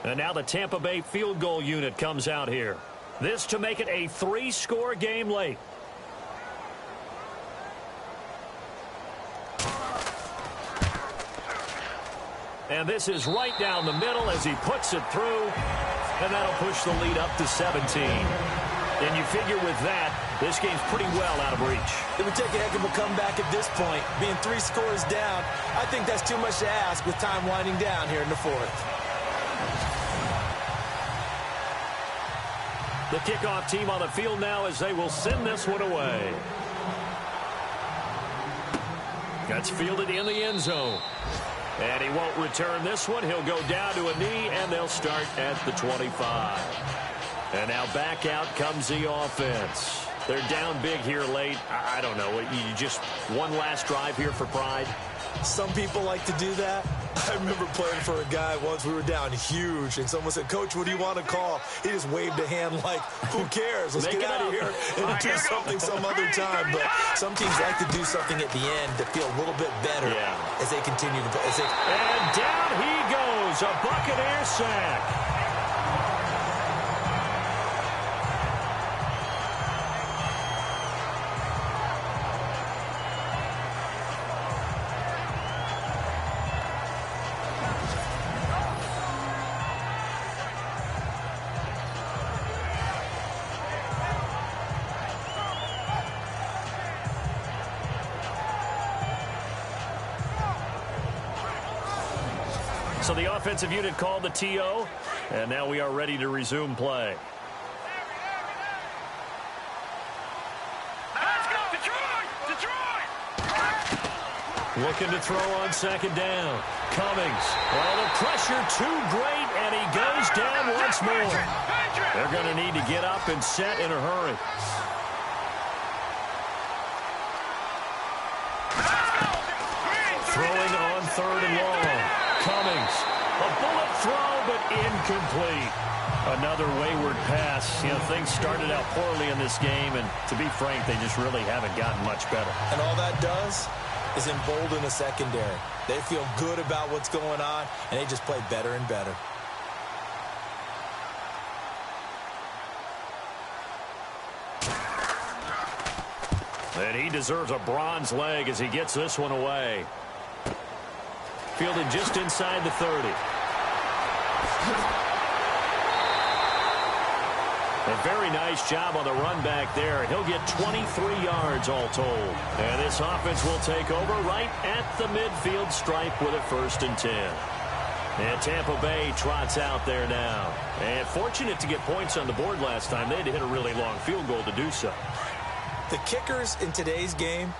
And now the Tampa Bay field goal unit comes out here. This to make it a 3-score game late. And this is right down the middle as he puts it through. And that'll push the lead up to 17. And you figure with that, this game's pretty well out of reach.
It would take a heck of a comeback at this point. Being 3 scores down, I think that's too much to ask with time winding down here in the fourth.
The kickoff team on the field now as they will send this one away. That's fielded in the end zone. And he won't return this one. He'll go down to a knee, and they'll start at the 25. And now back out comes the offense. They're down big here late. I don't know. You just one last drive here for pride?
Some people like to do that. I remember playing for a guy once. We were down huge, and someone said, "Coach, what do you want to call?" He just waved a hand like, "Who cares? Let's get out of here and do something some other time." But some teams like to do something at the end to feel a little bit better as they continue to play.
And down he goes, a Buccaneer sack. So the offensive unit called the TO, and now we are ready to resume play.
Let's go, Detroit! Detroit!
Looking to throw on second down. Cummings. Well, the pressure too great, and he goes down once more. They're going to need to get up and set in a hurry. Throwing on third and long. Cummings, a bullet throw, but incomplete. Another wayward pass. You know, things started out poorly in this game, and to be frank, they just really haven't gotten much better.
And all that does is embolden the secondary. They feel good about what's going on, and they just play better and better.
And he deserves a bronze leg as he gets this one away. Fielded just inside the 30. A very nice job on the run back there. He'll get 23 yards all told. And this offense will take over right at the midfield stripe with a 1st and 10. And Tampa Bay trots out there now. And fortunate to get points on the board last time. They had to hit a really long field goal to do so.
The kickers in today's game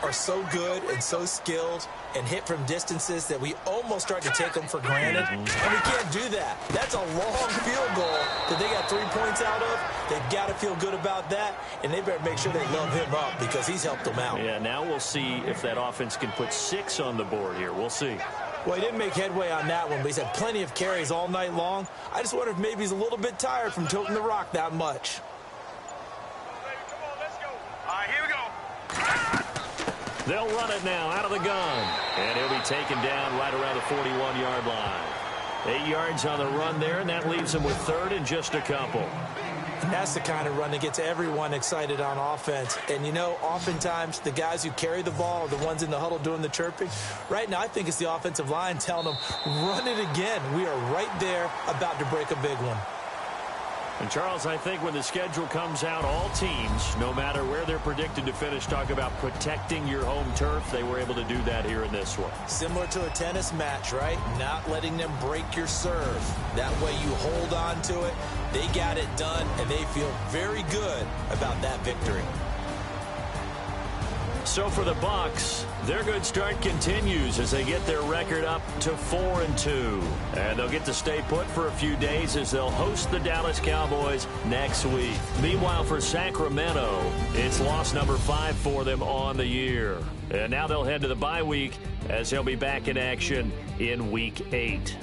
are so good and so skilled and hit from distances that we almost start to take them for granted. And we can't do that. That's a long field goal that they got 3 points out of. They've got to feel good about that, and they better make sure they love him up because he's helped them out.
Yeah, now we'll see if that offense can put 6 on the board here. We'll see.
Well, he didn't make headway on that one, but he's had plenty of carries all night long. I just wonder if maybe he's a little bit tired from toting the rock that much.
Come on, let's go. All right, here we go.
They'll run it now out of the gun. And he'll be taken down right around the 41-yard line. 8 yards on the run there, and that leaves him with 3rd and just a couple.
And that's the kind of run that gets everyone excited on offense. And, you know, oftentimes the guys who carry the ball are the ones in the huddle doing the chirping. Right now, I think it's the offensive line telling them, run it again. We are right there about to break a big one.
And, Charles, I think when the schedule comes out, all teams, no matter where they're predicted to finish, talk about protecting your home turf. They were able to do that here in this one.
Similar to a tennis match, right? Not letting them break your serve. That way you hold on to it. They got it done, and they feel very good about that victory.
So for the Bucs, their good start continues as they get their record up to 4-2. And they'll get to stay put for a few days as they'll host the Dallas Cowboys next week. Meanwhile, for Sacramento, it's loss number 5 for them on the year. And now they'll head to the bye week as they'll be back in action in Week 8.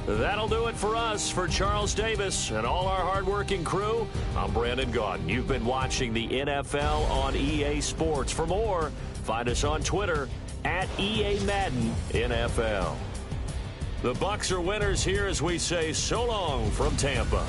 That'll do it for us. For Charles Davis and all our hardworking crew, I'm Brandon Gaudin. You've been watching the NFL on EA Sports. For more, find us on Twitter at EA Madden NFL. The Bucs are winners here as we say so long from Tampa.